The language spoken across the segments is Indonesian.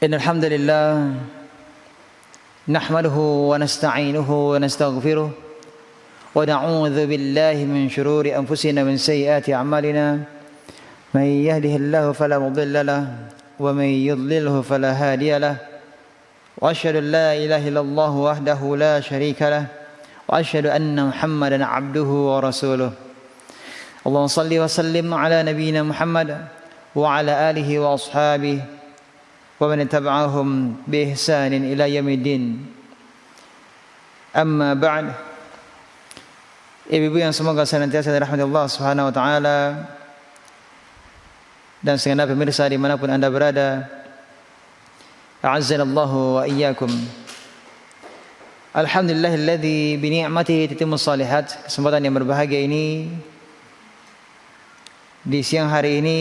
إن الحمد لله نحمده ونستعينه ونستغفره ونعوذ بالله من شرور أنفسنا ومن سيئات أعمالنا من يهده الله فلا مضل له ومن يضلله فلا هادي له وأشهد أن لا إله إلا الله وحده لا شريك له وأشهد أن محمدا عبده ورسوله اللهم صل وسلم على نبينا محمد وعلى آله وأصحابه ومن تبعهم بإحسان إلى يوم الدين. Amma ba'd. Ibu-ibu yang semoga senantiasa dirahmati Allah Subhanahu wa taala dan segenap pemirsa dimanapun Anda berada. A'azzanallahu wa iyyakum. Alhamdulillahilladzi bi ni'matihi tatimmus shalihat. Kesempatan yang berbahagia ini di siang hari ini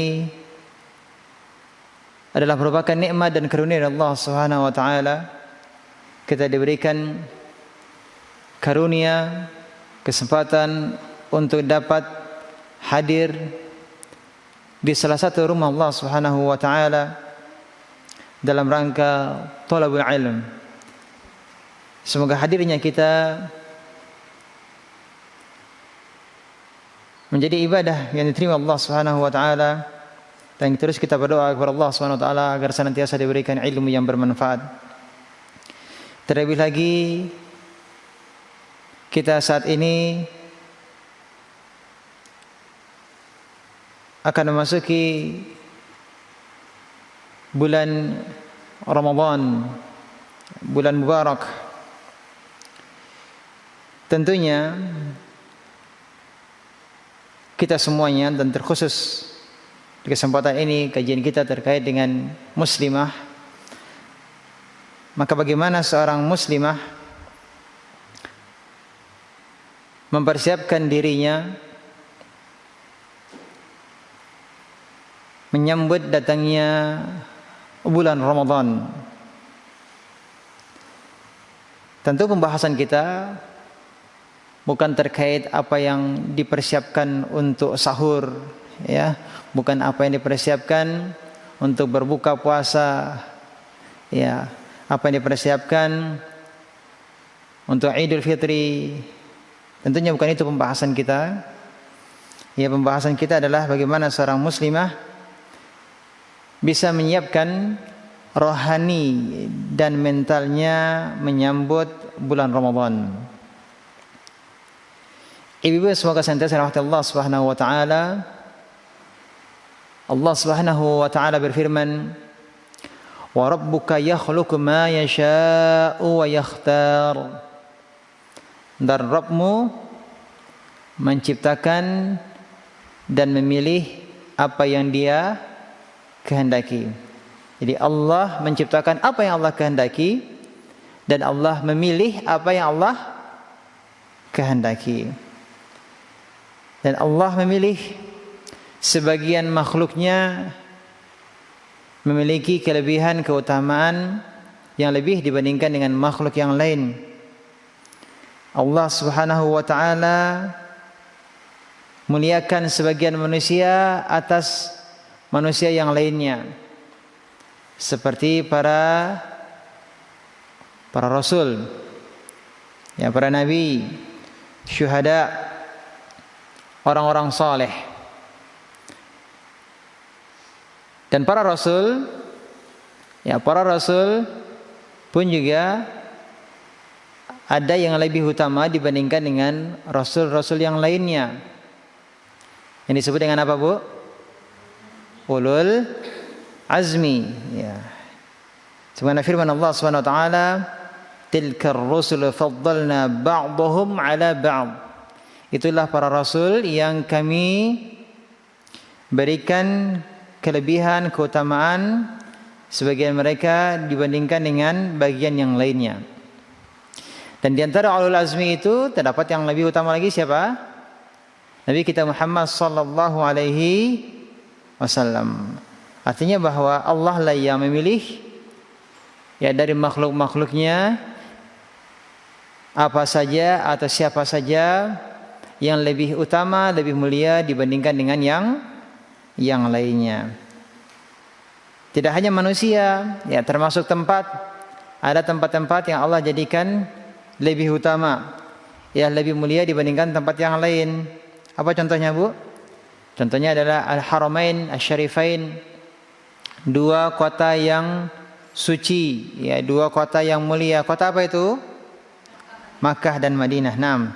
adalah merupakan nikmat dan karunia dari Allah Subhanahu wa taala. Kita diberikan karunia, kesempatan untuk dapat hadir di salah satu rumah Allah Subhanahu wa taala dalam rangka thalabul ilm. Semoga hadirnya kita menjadi ibadah yang diterima Allah Subhanahu wa taala, dan terus kita berdoa kepada Allah Subhanahu wa taala agar senantiasa diberikan ilmu yang bermanfaat. Terlebih lagi kita saat ini akan memasuki bulan Ramadan, bulan mubarak. Tentunya kita semuanya dan terkhusus di kesempatan ini kajian kita terkait dengan muslimah. Maka bagaimana seorang muslimah mempersiapkan dirinya menyambut datangnya bulan Ramadan. Tentu pembahasan kita bukan terkait apa yang dipersiapkan untuk sahur, ya, bukan apa yang dipersiapkan untuk berbuka puasa, ya, apa yang dipersiapkan untuk Idul Fitri. Tentunya bukan itu pembahasan kita. Ya, pembahasan kita adalah bagaimana seorang muslimah bisa menyiapkan rohani dan mentalnya menyambut bulan Ramadan. Ibu-ibu semoga senantiasa dirahmati Allah Subhanahu wa taala. Allah Subhanahu wa taala berfirman, "Wa rabbuka yakhluqu ma yasha'u wa yakhtar." Dan Rabbmu menciptakan dan memilih apa yang Dia kehendaki. Jadi Allah menciptakan apa yang Allah kehendaki dan Allah memilih apa yang Allah kehendaki. Dan Allah memilih sebagian makhluknya memiliki kelebihan keutamaan yang lebih dibandingkan dengan makhluk yang lain. Allah Subhanahu wa taala muliakan sebagian manusia atas manusia yang lainnya, seperti para rasul, ya, para nabi, syuhada, orang-orang saleh. Dan para rasul, ya, para rasul pun juga ada yang lebih utama dibandingkan dengan rasul-rasul yang lainnya. Yang disebut dengan apa, Bu? Ulul azmi, ya. Sebagaimana firman Allah Subhanahu wa taala, "Tilkar rusul faddalna ba'dahum 'ala ba'd." Itulah para rasul yang kami berikan kelebihan, keutamaan sebagian mereka dibandingkan dengan bagian yang lainnya. Dan di antara ulul azmi itu terdapat yang lebih utama lagi siapa? Nabi kita Muhammad sallallahu alaihi wasallam. Artinya bahwa Allah lah yang memilih, ya, dari makhluk-makhluknya apa saja atau siapa saja yang lebih utama, lebih mulia dibandingkan dengan yang lainnya. Tidak hanya manusia, ya termasuk tempat. Ada tempat-tempat yang Allah jadikan lebih utama, ya lebih mulia dibandingkan tempat yang lain. Apa contohnya, Bu? Contohnya adalah Al-Haramain Asy-Syarifain, dua kota yang suci, ya dua kota yang mulia. Kota apa itu? Makkah dan Madinah. Naam.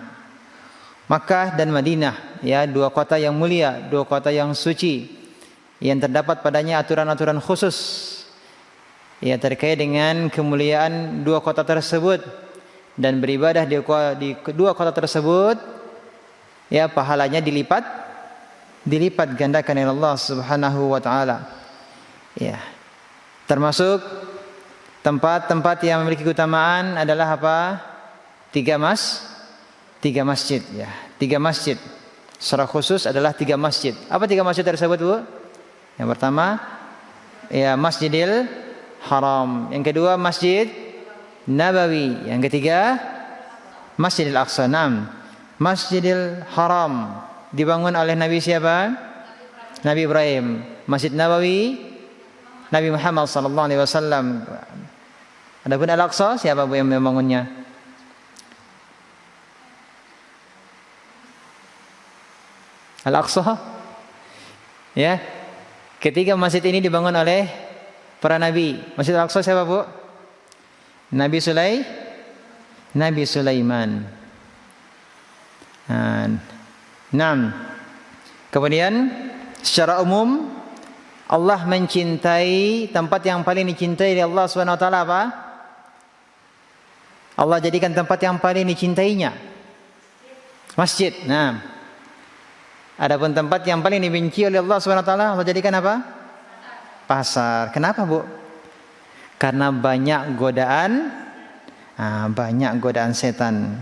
Makkah dan Madinah, ya dua kota yang mulia, dua kota yang suci, yang terdapat padanya aturan-aturan khusus, ya terkait dengan kemuliaan dua kota tersebut, dan beribadah di kedua kota tersebut, ya pahalanya dilipat gandakan oleh Allah Subhanahu wa taala. Ya. Termasuk tempat-tempat yang memiliki keutamaan adalah apa? Tiga masjid, ya. Tiga masjid. Secara khusus adalah tiga masjid. Apa tiga masjid tersebut, Bu? Yang pertama, ya Masjidil Haram. Yang kedua Masjid Nabawi. Yang ketiga Masjidil Aqsa. Naam. Masjidil Haram dibangun oleh Nabi siapa? Nabi Ibrahim. Masjid Nabawi Nabi Muhammad sallallahu alaihi wasallam. Adapun Al-Aqsa siapa, Bu, yang membangunnya? Al-Aqsa. Ya. Ketiga masjid ini dibangun oleh para nabi. Masjid Al-Aqsa siapa, Bu? Nabi Sulaiman. Naam. Kemudian secara umum Allah mencintai tempat yang paling dicintai oleh Allah Subhanahu wa taala apa? Allah jadikan tempat yang paling dicintainya masjid. Nah, adapun tempat yang paling dibenci oleh Allah Subhanahu wa taala Allah jadikan apa? Pasar. Kenapa, Bu? Karena banyak godaan setan.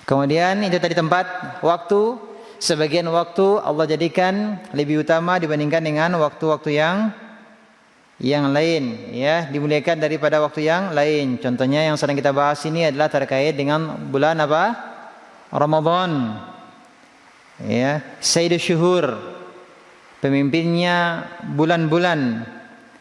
Kemudian itu tadi tempat, waktu. Sebagian waktu Allah jadikan lebih utama dibandingkan dengan waktu-waktu yang lain, ya, dimuliakan daripada waktu yang lain. Contohnya yang sedang kita bahas ini adalah terkait dengan bulan apa? Ramadan. Ya, Sayyidus Syuhur. Pemimpinnya bulan-bulan.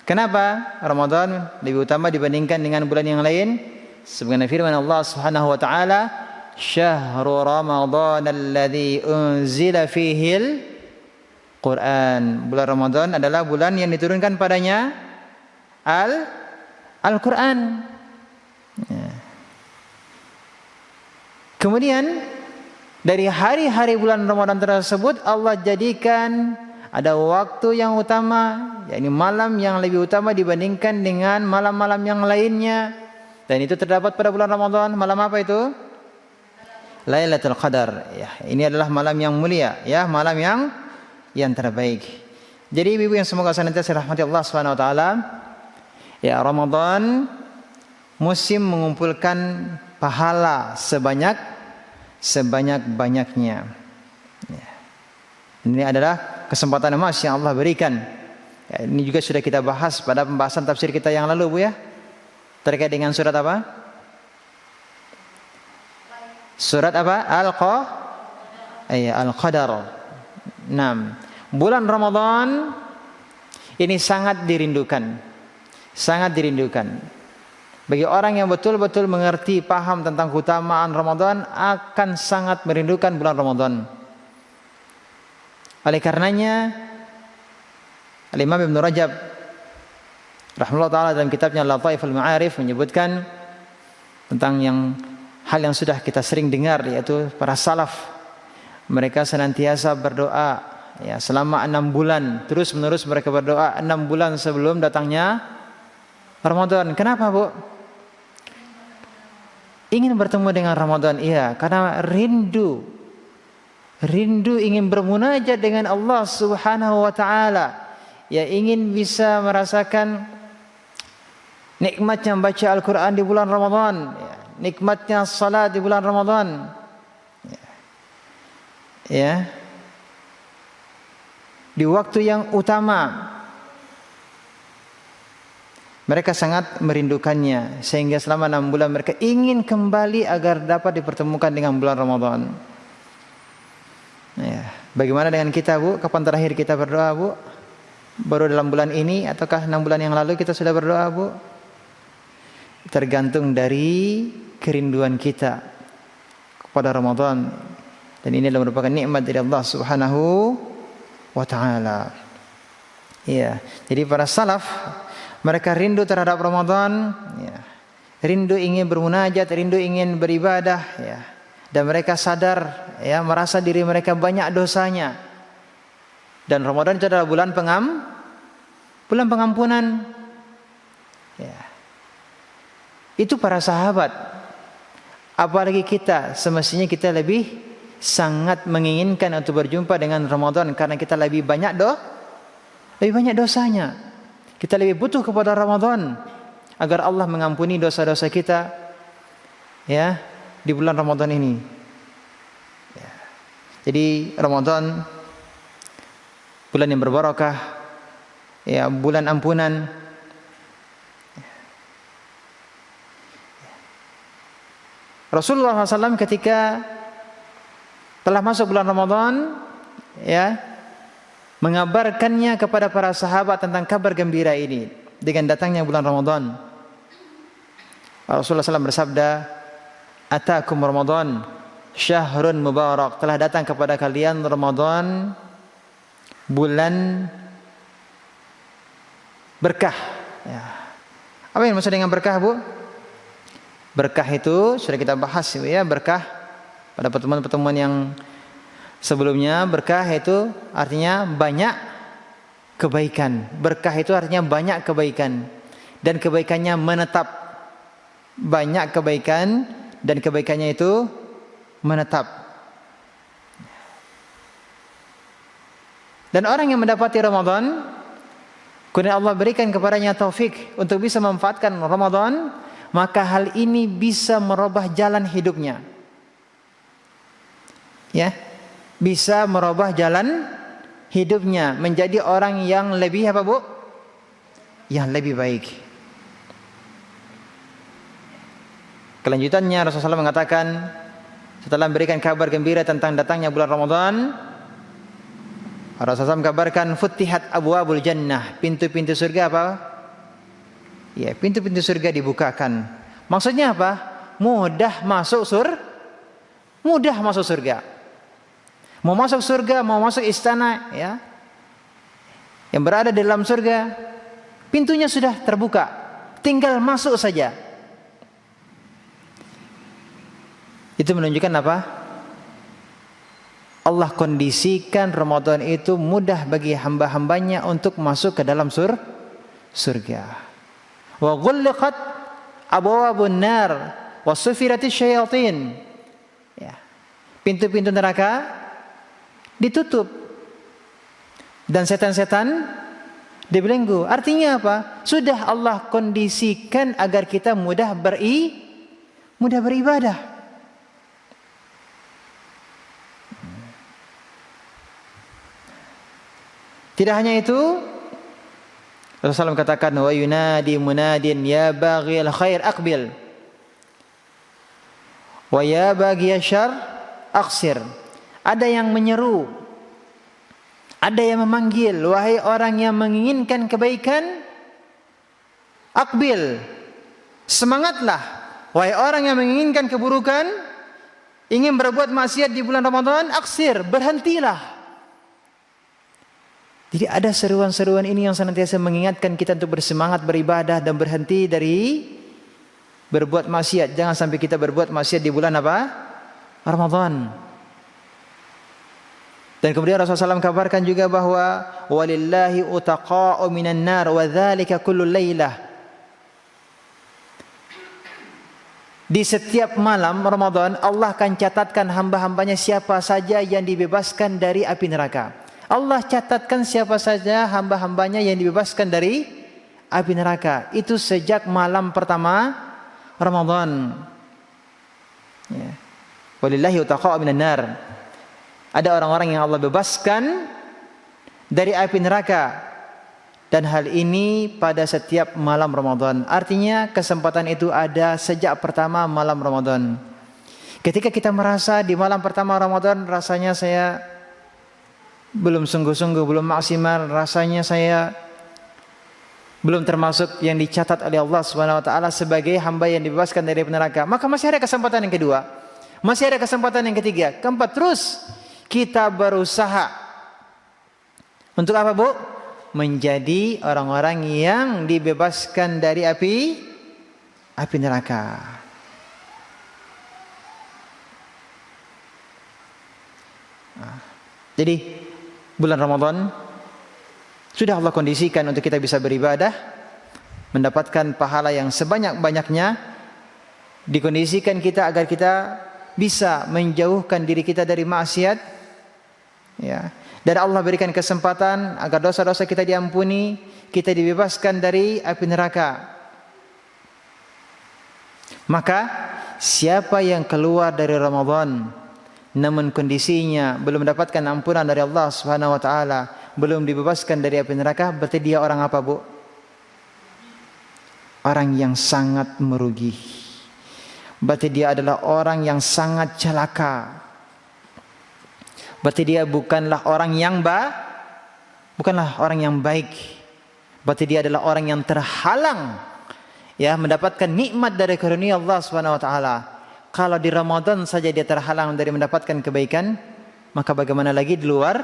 Kenapa Ramadan lebih utama dibandingkan dengan bulan yang lain? Sebagaimana firman Allah Subhanahu wa taala, Syahrul Ramadan alladzi unzila fihil Quran. Bulan Ramadan adalah bulan yang diturunkan padanya Al-Quran. Ya. Kemudian dari hari-hari bulan Ramadan tersebut Allah jadikan ada waktu yang utama, yakni malam yang lebih utama dibandingkan dengan malam-malam yang lainnya. Dan itu terdapat pada bulan Ramadan. Malam apa itu? Lailatul Qadar. Ya, ini adalah malam yang mulia, ya, malam yang terbaik. Jadi ibu-ibu yang semoga senantiasa dirahmati Allah Subhanahu wa taala, ya, Ramadan musim mengumpulkan pahala sebanyak-banyaknya. Ya. Ini adalah kesempatan emas yang Allah berikan. Ya, ini juga sudah kita bahas pada pembahasan tafsir kita yang lalu, Bu, ya. Terkait dengan surat apa? Surat apa? Al-Qadar. 6. Bulan Ramadan ini sangat dirindukan. Sangat dirindukan. Bagi orang yang betul-betul mengerti, paham tentang keutamaan Ramadan, akan sangat merindukan bulan Ramadan. Oleh karenanya Al-Imam Ibn Rajab rahimahullah ta'ala dalam kitabnya Lataiful Ma'arif menyebutkan tentang hal yang sudah kita sering dengar, yaitu para salaf, mereka senantiasa berdoa, ya, selama 6 bulan terus menerus mereka berdoa 6 bulan sebelum datangnya Ramadan. Kenapa, Bu? Ingin bertemu dengan Ramadan, iya, karena rindu ingin bermunajat dengan Allah Subhanahu wa taala, ya, ingin bisa merasakan nikmatnya membaca Al-Quran di bulan Ramadan, ya, nikmatnya salat di bulan Ramadan, ya, di waktu yang utama. Mereka sangat merindukannya, sehingga selama 6 bulan mereka ingin kembali agar dapat dipertemukan dengan bulan Ramadan. Ya. Bagaimana dengan kita, Bu? Kapan terakhir kita berdoa, Bu? Baru dalam bulan ini ataukah 6 bulan yang lalu kita sudah berdoa, Bu? Tergantung dari kerinduan kita kepada Ramadan. Dan ini adalah merupakan nikmat dari Allah Subhanahu wa taala. Ya, jadi para salaf mereka rindu terhadap Ramadan, ya. Rindu ingin bermunajat, rindu ingin beribadah, ya. Dan mereka sadar, ya, merasa diri mereka banyak dosanya. Dan Ramadan itu adalah bulan pengampunan. Ya. Itu para sahabat. Apalagi kita, semestinya kita lebih sangat menginginkan untuk berjumpa dengan Ramadan karena kita lebih banyak dosanya. Kita lebih butuh kepada Ramadan agar Allah mengampuni dosa-dosa kita, ya, di bulan Ramadan ini. Ya. Jadi Ramadan bulan yang berbarakah, ya, bulan ampunan. Rasulullah SAW ketika telah masuk bulan Ramadan, ya, mengabarkannya kepada para sahabat tentang kabar gembira ini dengan datangnya bulan Ramadan. Rasulullah SAW bersabda, "Atakum Ramadan, syahrun mubarak." Telah datang kepada kalian Ramadan, bulan berkah. Ya. Apa yang maksud dengan berkah, Bu? Berkah itu sudah kita bahas, ya, berkah pada pertemuan-pertemuan yang sebelumnya. Berkah itu artinya banyak kebaikan. Berkah itu artinya banyak kebaikan dan kebaikannya menetap. Banyak kebaikan dan kebaikannya itu menetap. Dan orang yang mendapati Ramadan, kemudian Allah berikan kepadanya taufik untuk bisa memanfaatkan Ramadan, maka hal ini bisa merubah jalan hidupnya. Ya, bisa merubah jalan hidupnya menjadi orang yang lebih apa, Bu? Yang lebih baik. Kelanjutannya Rasulullah SAW mengatakan setelah memberikan kabar gembira tentang datangnya bulan Ramadan, Rasulullah SAW mengkabarkan futihat abwabul jannah, pintu-pintu surga apa? Ya, pintu-pintu surga dibukakan. Maksudnya apa? Mudah masuk surga. Mau masuk surga, mau masuk istana, ya, yang berada di dalam surga, pintunya sudah terbuka, tinggal masuk saja. Itu menunjukkan apa? Allah kondisikan Ramadan itu mudah bagi hamba-hambanya untuk masuk ke dalam surga. Wa ghulqat abwabun nar wa sufiratis syayatin. Ya. Pintu-pintu neraka ditutup dan setan-setan dibelenggu. Artinya apa? Sudah Allah kondisikan agar kita mudah beribadah. Tidak hanya itu, Rasulullah SAW katakan, wa yunadi munadin ya baghil khair aqbil wa ya baghiyal syarr aqsir. Ada yang menyeru, ada yang memanggil, wahai orang yang menginginkan kebaikan, aqbil, semangatlah. Wahai orang yang menginginkan keburukan, ingin berbuat maksiat di bulan Ramadan, aqsir, berhentilah. Jadi ada seruan-seruan ini yang senantiasa mengingatkan kita untuk bersemangat beribadah dan berhenti dari berbuat maksiat. Jangan sampai kita berbuat maksiat di bulan apa? Ramadan. Dan kemudian Rasulullah SAW kabarkan juga bahwa walillahi utaqa'u minan nar wa dzalika kullu lailah. Di setiap malam Ramadan Allah akan catatkan hamba-hambanya siapa saja yang dibebaskan dari api neraka. Allah catatkan siapa saja hamba-hambanya yang dibebaskan dari api neraka. Itu sejak malam pertama Ramadan. Ya. Walillahi utaqa'u minan nar. Ada orang-orang yang Allah bebaskan dari api neraka. Dan hal ini pada setiap malam Ramadan. Artinya kesempatan itu ada sejak pertama malam Ramadan. Ketika kita merasa di malam pertama Ramadan rasanya saya belum sungguh-sungguh, belum maksimal, rasanya saya belum termasuk yang dicatat oleh Allah Subhanahu wa taala sebagai hamba yang dibebaskan dari neraka, maka masih ada kesempatan yang kedua, masih ada kesempatan yang ketiga, keempat, terus kita berusaha untuk apa, Bu? Menjadi orang-orang yang dibebaskan dari api neraka. Jadi bulan Ramadan sudah Allah kondisikan untuk kita bisa beribadah, mendapatkan pahala yang sebanyak-banyaknya, dikondisikan kita agar kita bisa menjauhkan diri kita dari maksiat, ya. Dan Allah berikan kesempatan agar dosa-dosa kita diampuni, kita dibebaskan dari api neraka. Maka siapa yang keluar dari Ramadan namun kondisinya belum mendapatkan ampunan dari Allah Subhanahu wa taala, belum dibebaskan dari api neraka, berarti dia orang apa, Bu? Orang yang sangat merugi. Berarti dia adalah orang yang sangat celaka. Berarti dia bukanlah orang yang baik. Berarti dia adalah orang yang terhalang, ya, mendapatkan nikmat dari karunia Allah Subhanahu wa taala. Kalau di Ramadan saja dia terhalang dari mendapatkan kebaikan, maka bagaimana lagi di luar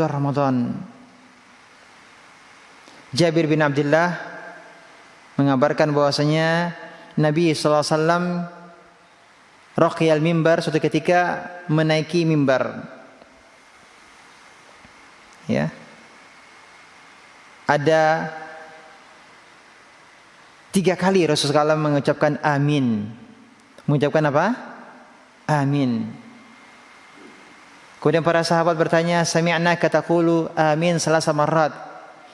Ramadan. Jabir bin Abdullah mengabarkan bahwasanya Nabi sallallahu alaihi wasallam raqiyal mimbar, suatu ketika menaiki mimbar. Ya. Ada 3 kali Rasulullah SAW mengucapkan amin. Mengucapkan apa? Amin. Kemudian para sahabat bertanya, sami'na kataqulu amin salasa marrat.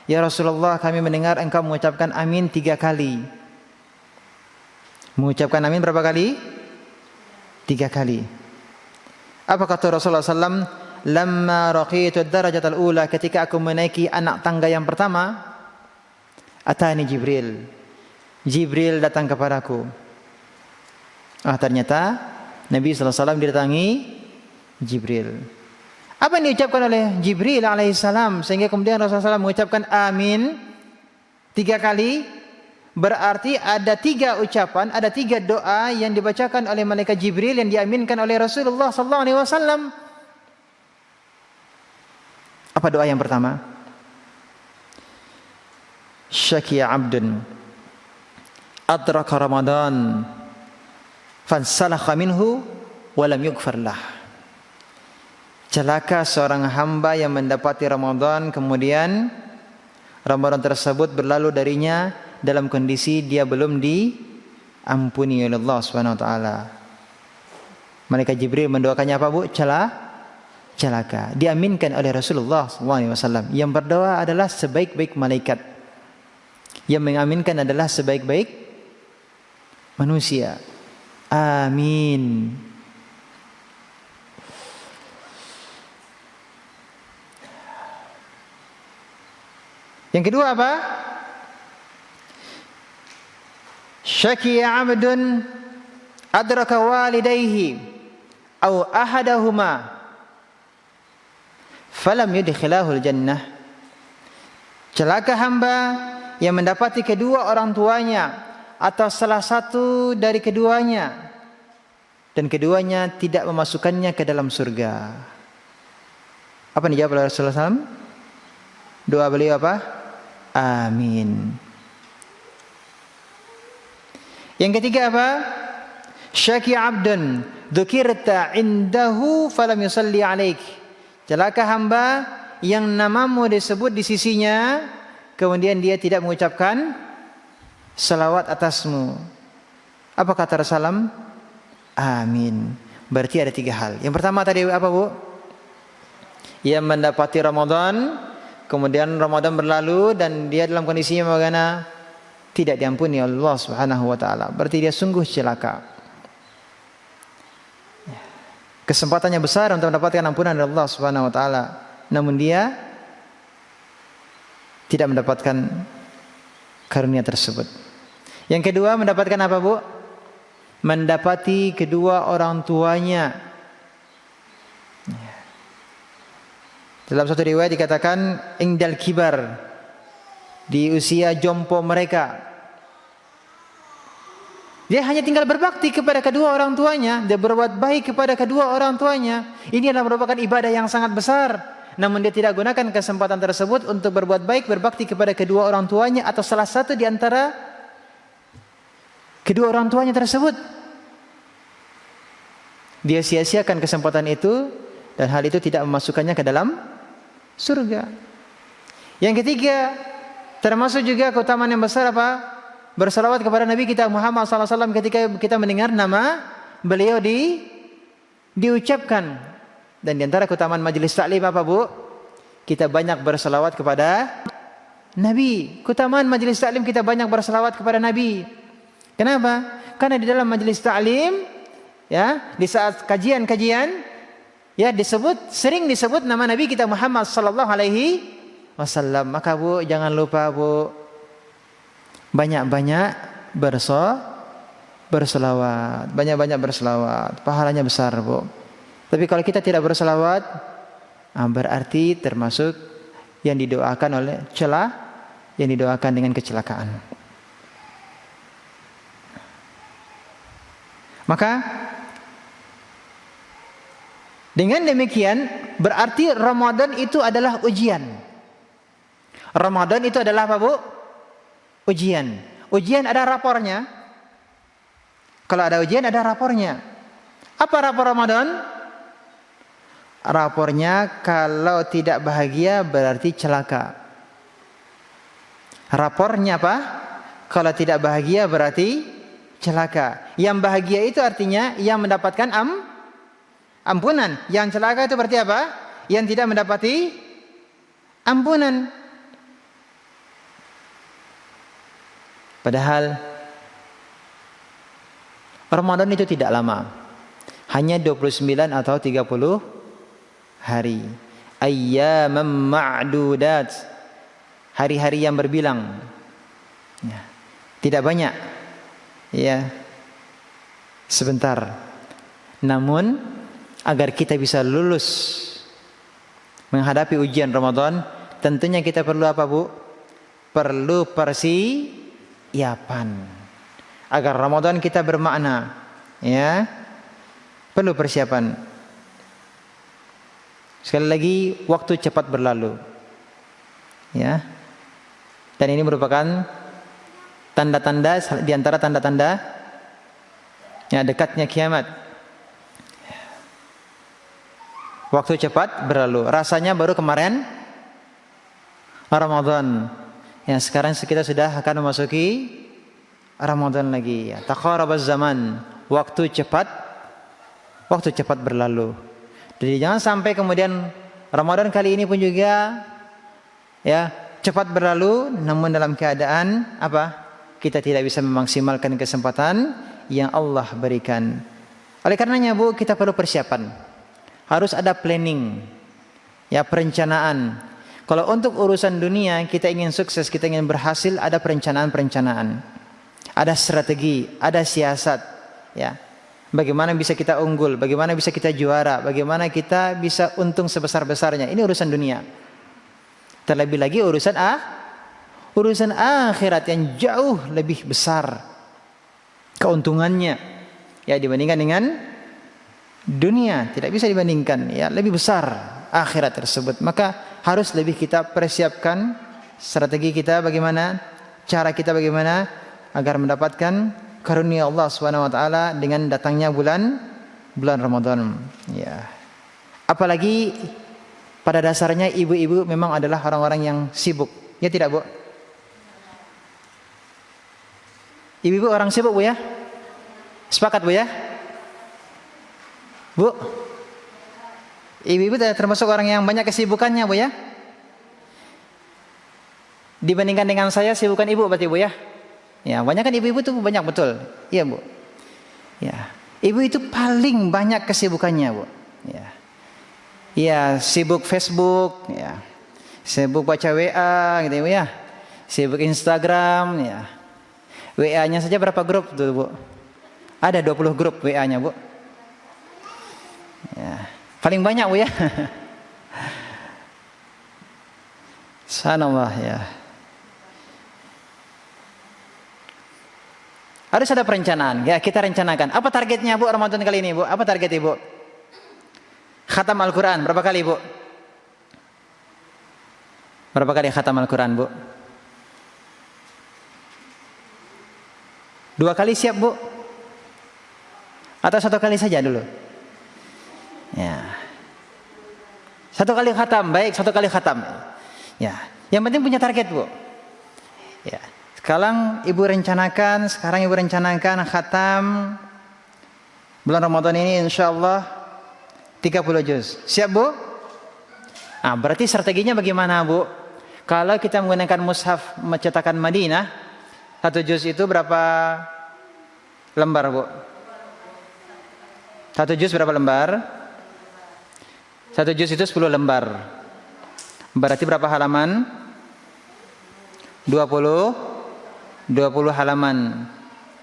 Ya Rasulullah, kami mendengar engkau mengucapkan amin 3 kali. Mengucapkan amin berapa kali? 3 kali. Apa kata Rasulullah SAW? Lamma raqitu ad-darajatal ula, ketika aku menaiki anak tangga yang pertama, atani Jibril. Jibril datang kepadaku. Ternyata Nabi SAW didatangi Jibril. Apa yang diucapkan oleh Jibril alaihissalam sehingga kemudian Rasulullah SAW mengucapkan amin 3 kali? Berarti ada 3 ucapan, ada 3 doa yang dibacakan oleh malaikat Jibril yang diaminkan oleh Rasulullah SAW. Apa doa yang pertama? Syakiya abdun adraka Ramadan fansalakha minhu walam yughfar lah. Celaka seorang hamba yang mendapati Ramadan, kemudian Ramadan tersebut berlalu darinya dalam kondisi dia belum diampuni oleh Allah Subhanahu wa taala. Malaikat Jibril mendoakannya apa, Bu? Celaka. Diaminkan oleh Rasulullah SAW. Yang berdoa adalah sebaik-baik malaikat. Yang mengaminkan adalah sebaik-baik manusia. Amin. Yang kedua apa? Syakiya abdun adraka walidayhi aw ahadahuma falam yudkhilahul jannah. Celaka hamba yang mendapati kedua orang tuanya atau salah satu dari keduanya dan keduanya tidak memasukkannya ke dalam surga. Apa yang dijawab oleh Rasulullah SAW? Doa beliau apa? Amin. Yang ketiga apa? Syaki abdun dzukirta indahu falam yusalli alaik. Celaka hamba yang namamu disebut di sisinya, kemudian dia tidak mengucapkan salawat atasmu. Apa kata Rasulullah? Amin. Berarti ada 3 hal. Yang pertama tadi apa, Bu? Yang mendapati Ramadan, kemudian Ramadan berlalu dan dia dalam kondisinya bagaimana? Tidak diampuni oleh Allah Subhanahu wa taala. Berarti dia sungguh celaka. Kesempatannya besar untuk mendapatkan ampunan dari Allah Subhanahu wa taala, namun dia tidak mendapatkan karunia tersebut. Yang kedua, mendapatkan apa, Bu? Mendapati kedua orang tuanya Dalam satu riwayat dikatakan indal kibar, di usia jompo mereka. Dia hanya tinggal berbakti kepada kedua orang tuanya, dia berbuat baik kepada kedua orang tuanya. Ini adalah merupakan ibadah yang sangat besar. Namun dia tidak gunakan kesempatan tersebut untuk berbuat baik, berbakti kepada kedua orang tuanya atau salah satu di antara kedua orang tuanya tersebut. Dia sia-siakan kesempatan itu, dan hal itu tidak memasukkannya ke dalam surga. Yang ketiga, termasuk juga keutamaan yang besar apa? Bersalawat kepada Nabi kita Muhammad SAW ketika kita mendengar nama beliau diucapkan. Dan di antara keutamaan majelis taklim apa, Bu? Kita banyak bersalawat kepada Nabi. Keutamaan majelis taklim kita banyak bersalawat kepada Nabi. Kenapa? Karena di dalam majelis taklim, ya, di saat kajian-kajian, ya, sering disebut nama Nabi kita Muhammad sallallahu alaihi wasallam. Maka Bu, jangan lupa Bu, banyak-banyak berselawat, banyak-banyak berselawat, pahalanya besar Bu. Tapi kalau kita tidak berselawat, berarti termasuk yang didoakan oleh yang didoakan dengan kecelakaan. Maka dengan demikian berarti Ramadan itu adalah ujian. Ramadan itu adalah apa, Bu? Ujian. Ujian ada rapornya. Kalau ada ujian ada rapornya. Apa rapor Ramadan? Rapornya kalau tidak bahagia berarti celaka. Rapornya apa? Kalau tidak bahagia berarti celaka. Yang bahagia itu artinya yang mendapatkan ampunan. Yang celaka itu berarti apa? Yang tidak mendapati ampunan. Padahal Ramadan itu tidak lama. Hanya 29 atau 30 hari. Ayyamam ma'dudat. Hari-hari yang berbilang. Ya. Tidak banyak. Ya. Sebentar. Namun agar kita bisa lulus menghadapi ujian Ramadan, tentunya kita perlu apa, Bu? Perlu persiapan. Agar Ramadan kita bermakna, ya. Perlu persiapan. Sekali lagi, waktu cepat berlalu. Ya. Dan ini merupakan tanda-tanda di antara tanda-tanda ya dekatnya kiamat. Waktu cepat berlalu. Rasanya baru kemarin Ramadan. Ya, sekarang kita sudah akan memasuki Ramadan lagi. Ya, taqarabaz zaman. Waktu cepat berlalu. Jadi jangan sampai kemudian Ramadan kali ini pun juga ya cepat berlalu, namun dalam keadaan apa? Kita tidak bisa memaksimalkan kesempatan yang Allah berikan. Oleh karenanya, Bu, kita perlu persiapan. Harus ada planning, ya, perencanaan. Kalau untuk urusan dunia kita ingin sukses, kita ingin berhasil, ada perencanaan, ada strategi, ada siasat, ya. Bagaimana bisa kita unggul, bagaimana bisa kita juara, bagaimana kita bisa untung sebesar-besarnya. Ini urusan dunia. Terlebih lagi urusan akhirat yang jauh lebih besar keuntungannya, ya, dibandingkan dengan dunia. Tidak bisa dibandingkan, ya, lebih besar akhirat tersebut. Maka harus lebih kita persiapkan strategi kita bagaimana, cara kita bagaimana agar mendapatkan karunia Allah Subhanahu wa taala dengan datangnya bulan Ramadan, ya. Apalagi pada dasarnya ibu-ibu memang adalah orang-orang yang sibuk. Ya tidak, Bu? Ibu-ibu orang sibuk, Bu, ya? Sepakat, Bu, ya? Bu? Ibu-ibu termasuk orang yang banyak kesibukannya, Bu, ya? Dibandingkan dengan saya, sibukan ibu berarti, Bu, ya? Ya, banyak kan ibu-ibu tuh banyak betul. Iya, Bu. Ya. Ibu itu paling banyak kesibukannya, Bu. Ya. Ya, sibuk Facebook, ya. Sibuk baca WA gitu, Bu, ya. Sibuk Instagram, ya. WA-nya saja berapa grup tuh, Bu? Ada 20 grup WA-nya, Bu. Ya. Paling banyak, Bu, ya. Subhanallah ya. Harus ada perencanaan. Ya, kita rencanakan. Apa targetnya Bu Ramadan kali ini Bu? Apa target Ibu? Khatam Al-Quran. Berapa kali Bu? Berapa kali khatam Al-Quran Bu? 2 kali siap Bu? Atau 1 kali saja dulu? Ya. 1 kali khatam. Baik, 1 kali khatam. Ya. Yang penting punya target Bu. Ya. Sekarang Ibu rencanakan khatam bulan Ramadan ini insyaallah 30 juz. Siap Bu? Nah, berarti strateginya bagaimana Bu? Kalau kita menggunakan mushaf cetakan Madinah, 1 juz itu berapa lembar Bu? 1 juz berapa lembar? 1 juz itu 10 lembar. Berarti berapa halaman? 20 halaman.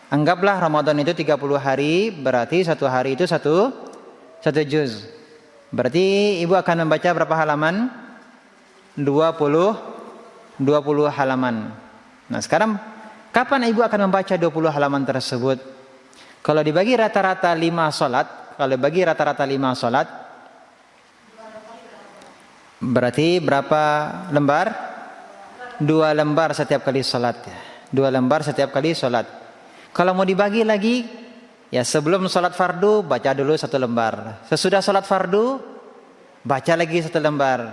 Anggaplah Ramadan itu 30 hari, berarti 1 hari itu 1 juz. Berarti Ibu akan membaca berapa halaman? 20 halaman. Nah, sekarang kapan Ibu akan membaca 20 halaman tersebut? Kalau dibagi rata-rata 5 salat, berarti berapa lembar? 2 lembar setiap kali salat. 2 lembar setiap kali salat. Kalau mau dibagi lagi, ya sebelum salat fardu baca dulu 1 lembar. Sesudah salat fardu baca lagi 1 lembar.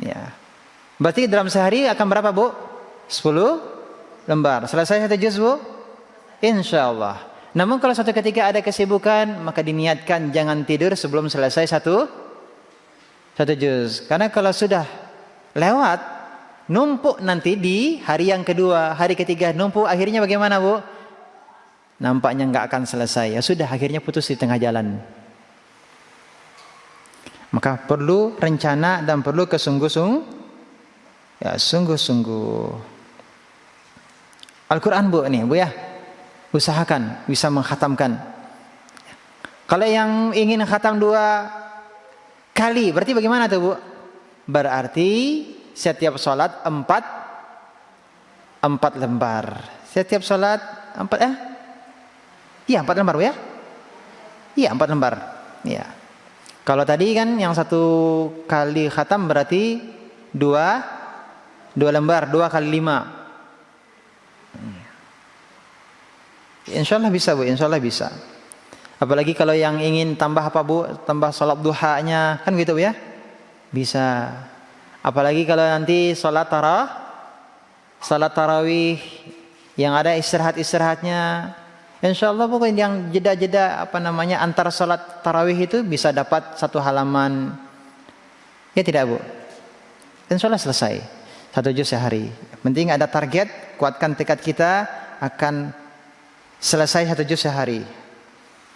Ya. Berarti dalam sehari akan berapa Bu? 10 lembar. Selesai 1 juz Bu? Insyaallah. Namun kalau suatu ketika ada kesibukan, maka diniatkan jangan tidur sebelum selesai 1 juz. Karena kalau sudah lewat, numpuk nanti di hari yang kedua, hari ketiga numpuk, akhirnya bagaimana Bu? Nampaknya nggak akan selesai. Ya sudah, akhirnya putus di tengah jalan. Maka perlu rencana dan perlu sungguh-sungguh. Al-Quran Bu nih Bu ya, usahakan bisa mengkhatamkan. Kalau yang ingin khatam 2 kali, berarti bagaimana tuh Bu? Berarti setiap sholat 4 lembar. Setiap sholat 4 Iya 4 lembar Bu ya? Iya 4 lembar. Iya. Kalau tadi kan yang 1 kali khatam berarti 2 lembar, 2 kali 5. Insyaallah bisa Bu, insyaallah bisa. Apalagi kalau yang ingin tambah apa Bu? Tambah sholat duhanya, kan gitu Bu ya? Bisa. Apalagi kalau nanti sholat tarawih yang ada istirahatnya. Insyaallah pokoknya yang jeda-jeda antara sholat tarawih itu bisa dapat 1 halaman. Ya tidak Bu? Insyaallah selesai 1 juz sehari. Penting ada target, kuatkan tekad kita akan selesai 1 juz sehari.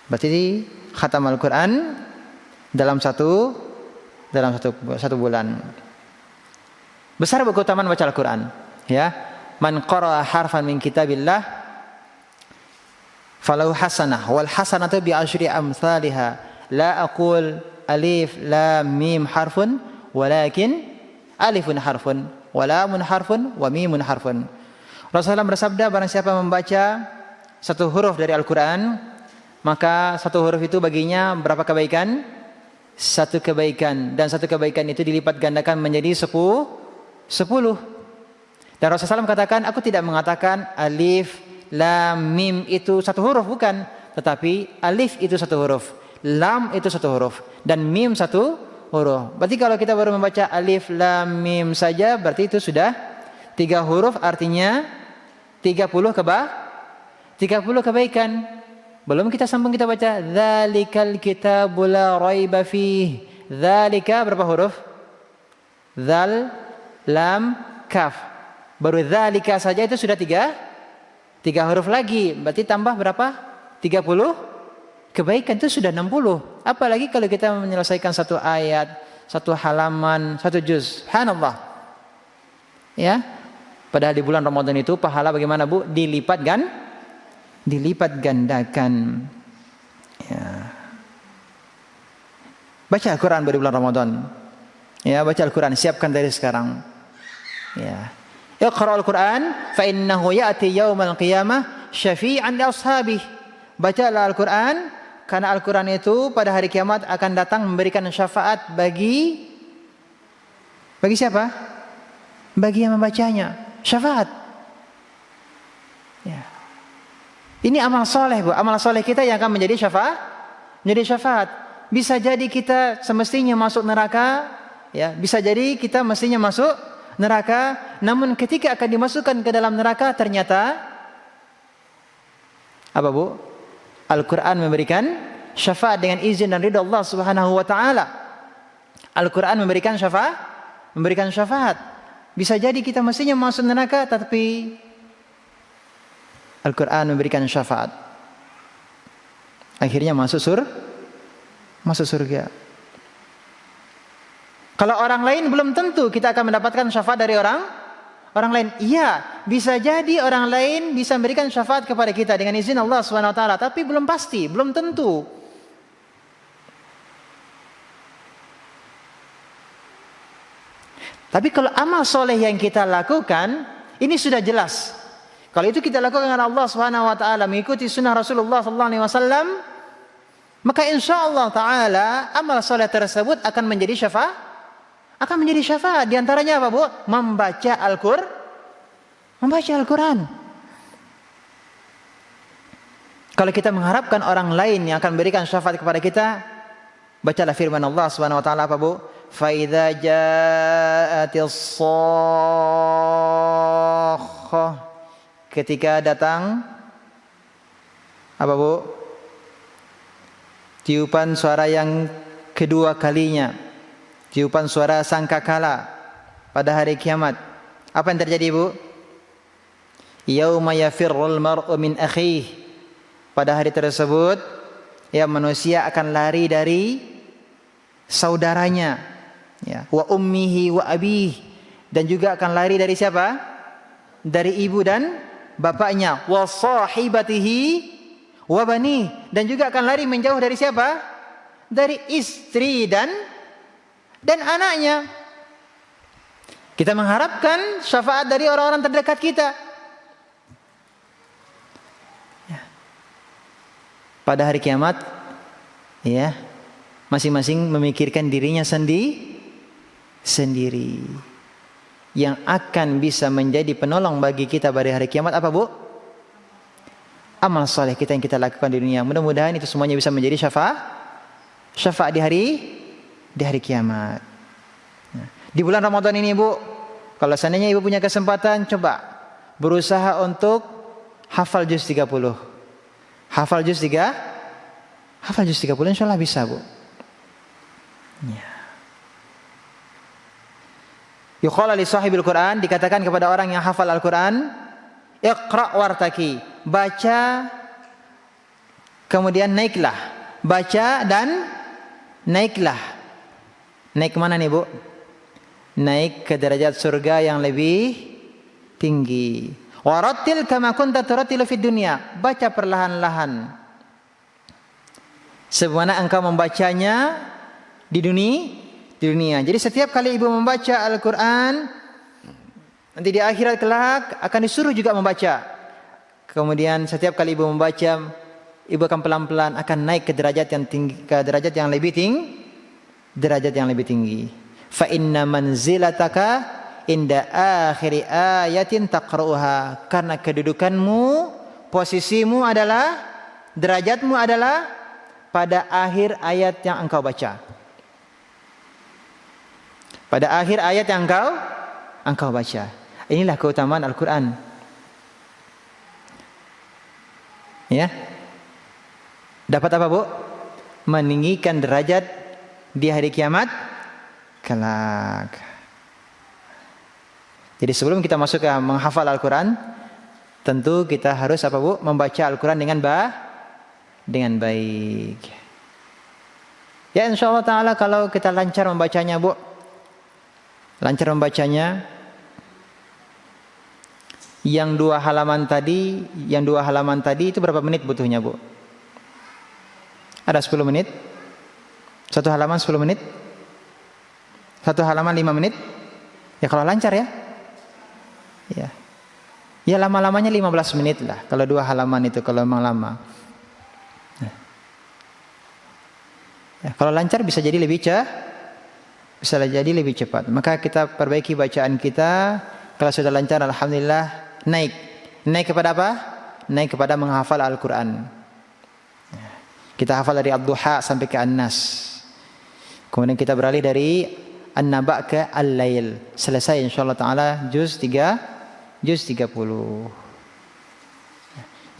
Berarti khatam Al-Quran dalam satu bulan. Besar keutamaan baca Al-Quran. Ya, man qara'a harfan min kitabillah falahu hasanah wal hasanatu bi asyri amsalha. La aqul alif lam mim harfun walakin alifun harfun wa lamun harfun wa mimun harfun. Rasulullah bersabda, barang siapa membaca 1 huruf dari Al-Quran, maka 1 huruf itu baginya berapa kebaikan? 1 kebaikan. Dan 1 kebaikan itu dilipat gandakan menjadi 10. Dan Rasulullah SAW katakan, aku tidak mengatakan alif, lam, mim itu 1 huruf, bukan. Tetapi alif itu 1 huruf, lam itu 1 huruf, dan mim 1 huruf. Berarti kalau kita baru membaca alif, lam, mim saja, berarti itu sudah 3 huruf, artinya 30 kebaikan. Belum kita sambung, kita baca dzalikal kitabul la raiba fih. Dzalika berapa huruf? Dzal, lam, kaf. Baru dzalika saja itu sudah 3 huruf lagi. Berarti tambah berapa? 30 kebaikan, itu sudah 60. Apalagi kalau kita menyelesaikan 1 ayat, 1 halaman, 1 juz. Subhanallah. Ya. Padahal di bulan Ramadan itu pahala bagaimana Bu? Dilipat gandakan. Ya. Baca Al-Quran di bulan Ramadan. Ya, baca Al-Quran, siapkan dari sekarang. Ya. Iqra'ul Quran fa innahu ya'ti yaumal qiyamah syafi'an li ashabihi. Bacalah Al-Quran karena Al-Quran itu pada hari kiamat akan datang memberikan syafaat bagi siapa? Bagi yang membacanya. Syafaat. Ya. Ini amal soleh, Bu. Amal soleh kita yang akan menjadi syafaat. Menjadi syafaat. Bisa jadi kita semestinya masuk neraka, ya. Bisa jadi kita mestinya masuk neraka, namun ketika akan dimasukkan ke dalam neraka ternyata apa, Bu? Al-Quran memberikan syafaat dengan izin dan ridha Allah Subhanahu wa taala. Al-Quran memberikan syafaat. Bisa jadi kita mestinya masuk neraka, tapi Al-Quran memberikan syafaat. Akhirnya masuk surga. Kalau orang lain belum tentu kita akan mendapatkan syafaat dari orang lain. Iya, bisa jadi orang lain bisa memberikan syafaat kepada kita dengan izin Allah Subhanahu wa taala, tapi belum pasti, belum tentu. Tapi kalau amal soleh yang kita lakukan, ini sudah jelas. Kalau itu kita lakukan dengan Allah Subhanahu wa taala, mengikuti sunnah Rasulullah sallallahu alaihi wasallam, maka insyaallah taala amal soleh tersebut akan menjadi syafaat. Di antaranya apa, Bu? Membaca Al-Quran. Kalau kita mengharapkan orang lain yang akan memberikan syafaat kepada kita, bacalah firman Allah Subhanahu wa taala apa, Bu? Fa idza ja'atis shakhah. Ketika datang apa, Bu? Tiupan suara yang kedua kalinya. Tiupan suara sangkakala pada hari kiamat. Apa yang terjadi, Bu? Yauma yafirrul mar'u min akhihi. Pada hari tersebut, ya, manusia akan lari dari saudaranya, ya, wa ummihi wa abihi, dan juga akan lari dari siapa? Dari ibu dan bapaknya, wa sahibatihi wa bani, dan juga akan lari menjauh dari siapa? Dari istri dan anaknya. Kita mengharapkan syafaat dari orang-orang terdekat kita. Ya. Pada hari kiamat, ya, masing-masing memikirkan dirinya sendiri. Yang akan bisa menjadi penolong bagi kita pada hari kiamat apa, Bu? Amal soleh kita yang kita lakukan di dunia. Mudah-mudahan itu semuanya bisa menjadi syafaat di hari kiamat. Nah, di bulan Ramadan ini, Bu, kalau seandainya Ibu punya kesempatan, coba berusaha untuk hafal juz 30. Hafal juz 30 insyaallah bisa, Bu. Ya. Yuqala li sahibil Quran, dikatakan kepada orang yang hafal Al-Quran, iqra' wartaki, baca kemudian naiklah. Baca dan naiklah. Naik kemana nih, Bu? Naik ke derajat surga yang lebih tinggi. Warattil kama kunta turattilu fid dunya. Baca perlahan-lahan sebagaimana engkau membacanya di dunia. Jadi setiap kali Ibu membaca Al-Quran, nanti di akhirat kelak akan disuruh juga membaca. Kemudian setiap kali Ibu membaca, Ibu akan pelan-pelan akan naik ke derajat yang tinggi, ke derajat yang lebih tinggi. Fa inna manzilataka inda akhiri ayatin taqra'uha. Karena kedudukanmu, posisimu adalah, derajatmu adalah pada akhir ayat yang engkau baca. Pada akhir ayat yang engkau baca. Inilah keutamaan Al-Quran. Ya. Dapat apa, Bu? Meninggikan derajat di hari kiamat kelak. Jadi sebelum kita masuk ke menghafal Al-Quran, tentu kita harus apa, Bu? Membaca Al-Quran dengan baik. Ya, insyaallah ta'ala kalau kita lancar membacanya, Bu, lancar membacanya, yang dua halaman tadi itu berapa menit butuhnya, Bu? Ada 10 menit? Satu halaman 10 menit? Satu halaman 5 menit. Ya kalau lancar ya. Ya lama-lamanya 15 menit lah. Kalau 2 halaman itu kalau memang lama. Ya, kalau lancar bisa jadi lebih cepat. Maka kita perbaiki bacaan kita. Kalau sudah lancar, alhamdulillah, naik. Naik kepada apa? Naik kepada menghafal Al-Quran. Kita hafal dari Ad-Duha sampai ke An-Nas. Kemudian kita beralih dari An-Naba ke Al-Lail. Selesai insyaAllah ta'ala juz 30.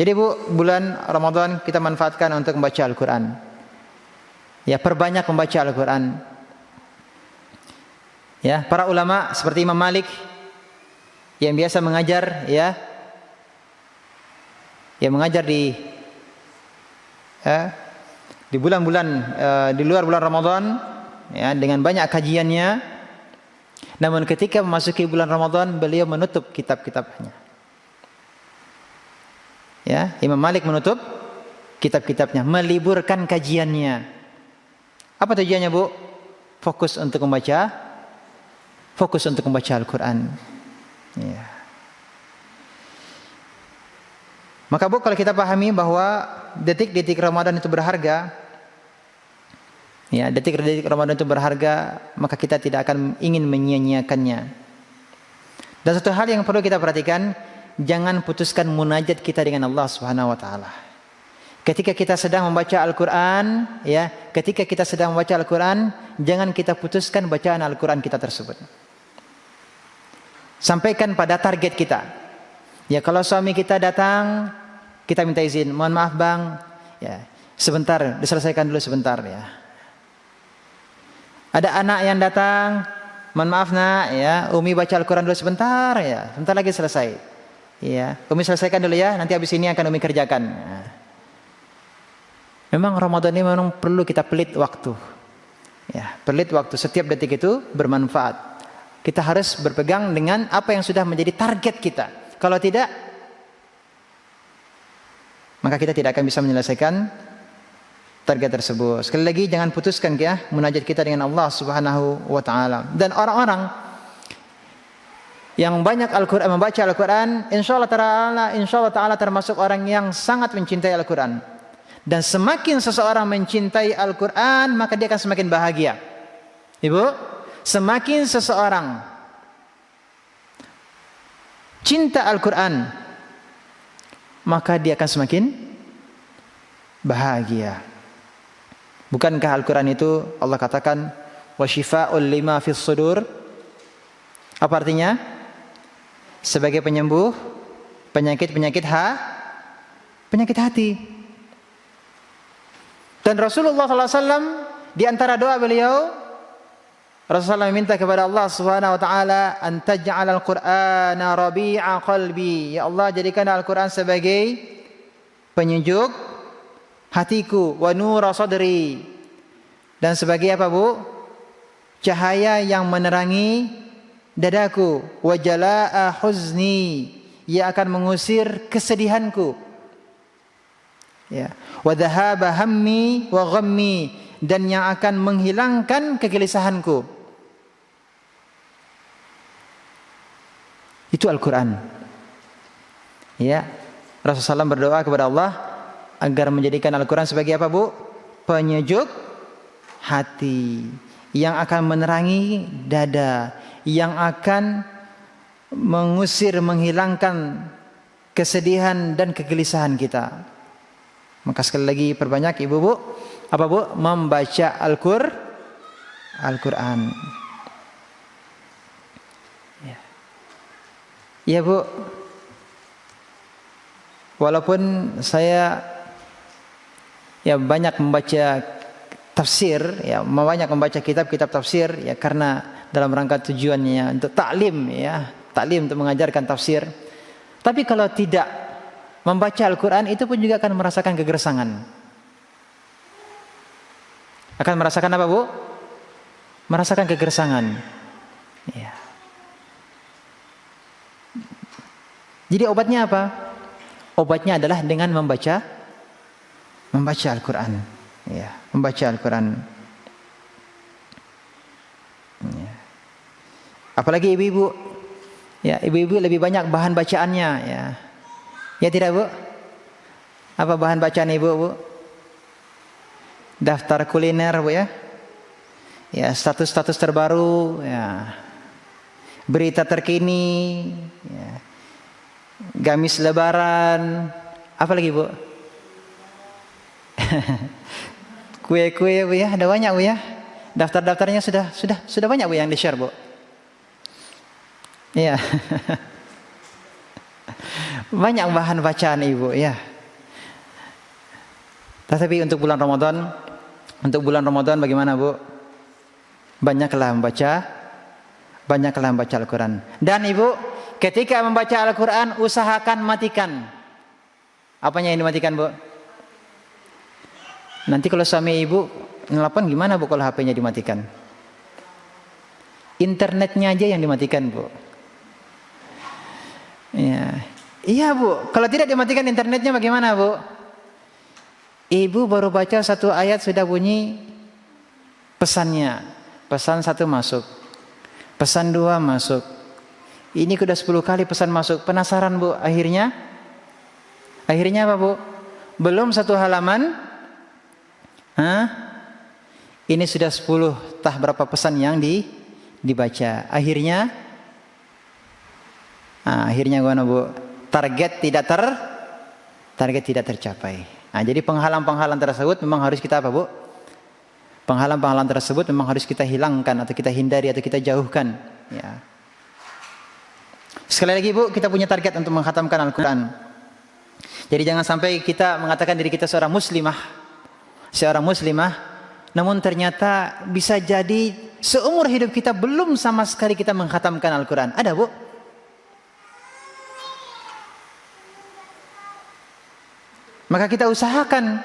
Jadi Bu, bulan Ramadan kita manfaatkan untuk membaca Al-Quran. Ya, perbanyak membaca Al-Quran. Ya, para ulama seperti Imam Malik yang biasa mengajar, ya, yang mengajar di bulan-bulan di luar bulan Ramadan, ya, dengan banyak kajiannya. Namun ketika memasuki bulan Ramadan, beliau menutup kitab-kitabnya. Ya, Imam Malik menutup kitab-kitabnya, meliburkan kajiannya. Apa tujuannya, Bu? Fokus untuk membaca Al-Quran. Ya. Maka Bu, kalau kita pahami bahwa detik-detik Ramadan itu berharga, ya, detik-detik Ramadan itu berharga, maka kita tidak akan ingin menyia-nyiakannya. Dan satu hal yang perlu kita perhatikan, jangan putuskan munajat kita dengan Allah Subhanahu wa taala. Ketika kita sedang membaca Al-Quran, ya, jangan kita putuskan bacaan Al-Quran kita tersebut. Sampaikan pada target kita. Ya, kalau suami kita datang, kita minta izin, mohon maaf Bang, ya, sebentar, diselesaikan dulu sebentar, ya. Ada anak yang datang, mohon maaf Nak, ya, Umi baca Al-Quran dulu sebentar, ya, sebentar lagi selesai. Ya, Umi selesaikan dulu ya, nanti habis ini akan Umi kerjakan. Ya. Memang Ramadan ini memang perlu kita pelit waktu. Ya, pelit waktu, setiap detik itu bermanfaat. Kita harus berpegang dengan apa yang sudah menjadi target kita. Kalau tidak, maka kita tidak akan bisa menyelesaikan target tersebut. Sekali lagi, jangan putuskan ya munajat kita dengan Allah Subhanahu wa taala. Dan orang-orang yang banyak Al-Quran, membaca Al-Quran, insyaallah taala termasuk orang yang sangat mencintai Al-Quran. Dan semakin seseorang mencintai Al-Quran, maka dia akan semakin bahagia. Ibu, semakin seseorang cinta Al-Quran, maka dia akan semakin bahagia. Bukankah Al-Quran itu Allah katakan wa shifaa'ul lima fis sudur? Apa artinya? Sebagai penyembuh penyakit hati. Dan Rasulullah SAW di antara doa beliau, Rasulullah meminta kepada Allah Subhanahu wa taala an taj'alal Qur'ana rabi'a qalbi. Ya Allah, jadikan Al-Qur'an sebagai penyejuk hatiku, wa nura sadri, dan sebagai apa, Bu? Cahaya yang menerangi dadaku, wa jalaa huzni, ia akan mengusir kesedihanku. Ya, wa dhahaba hammi wa ghammi, dan yang akan menghilangkan kegelisahanku. Itu Al-Quran. Ya, Rasulullah SAW berdoa kepada Allah agar menjadikan Al-Quran sebagai apa, Bu? Penyejuk hati, yang akan menerangi dada, yang akan mengusir, menghilangkan kesedihan dan kegelisahan kita. Maka sekali lagi perbanyak Ibu, Bu, apa, Bu? Membaca Al-Quran. Ya, Bu, walaupun saya ya banyak membaca tafsir, ya banyak membaca kitab-kitab tafsir, ya karena dalam rangka tujuannya untuk taklim, ya taklim untuk mengajarkan tafsir. Tapi kalau tidak membaca Al-Quran, itu pun juga akan merasakan kegersangan. Akan merasakan apa, Bu? Merasakan kegersangan. Ya. Jadi obatnya apa? Obatnya adalah dengan membaca Al-Quran. Ya, membaca Al-Quran. Ya. Apalagi ibu-ibu. Ya, ibu-ibu lebih banyak bahan bacaannya ya. Ya tidak, Bu? Apa bahan bacaan ibu, Bu? Daftar kuliner, Bu ya. Ya, status-status terbaru, ya. Berita terkini, ya. Gamis lebaran, apa lagi, Bu? Kue-kue, Bu ya, ada banyak, Bu ya. Daftar-daftarnya sudah banyak, Bu, yang di-share, Bu. Iya. Banyak bahan bacaan Ibu ya. Tetapi untuk bulan Ramadan bagaimana, Bu? Banyaklah membaca Al-Quran. Dan Ibu, ketika membaca Al-Quran usahakan matikan. Apanya yang dimatikan, Bu? Nanti kalau suami Ibu nelpon gimana, Bu, kalau HP-nya dimatikan? Internetnya aja yang dimatikan, Bu. Ya. Iya, Bu, kalau tidak dimatikan internetnya bagaimana, Bu? Ibu baru baca satu ayat sudah bunyi pesannya. Pesan 1 masuk, pesan 2 masuk. Ini sudah 10 kali pesan masuk. Penasaran, Bu? Akhirnya apa, Bu? Belum 1 halaman, ini sudah 10 berapa pesan yang dibaca. Akhirnya gimana, Bu? Target tidak tercapai. Nah, jadi penghalang-penghalang tersebut memang harus kita apa, Bu? Penghalang-penghalang tersebut memang harus kita hilangkan atau kita hindari atau kita jauhkan. Ya. Sekali lagi, Bu, kita punya target untuk menghatamkan Al-Quran. Jadi jangan sampai kita mengatakan diri kita seorang muslimah, namun ternyata bisa jadi seumur hidup kita belum sama sekali kita menghatamkan Al-Quran. Ada, Bu? Maka kita usahakan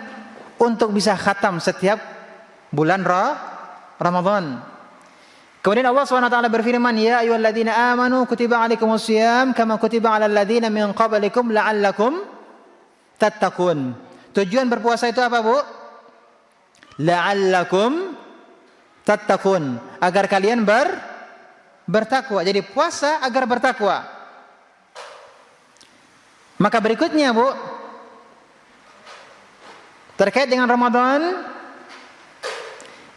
untuk bisa khatam setiap bulan Ramadan. Kemudian Allah SWT berfirman, ya ayyuhalladzina amanu kutiba alaikumusiyam kama kutiba alal ladzina min qablikum la'allakum tattaqun. Tujuan berpuasa itu apa, Bu? La'allakum tattaqun, agar kalian bertakwa. Jadi puasa agar bertakwa. Maka berikutnya, Bu, terkait dengan Ramadan,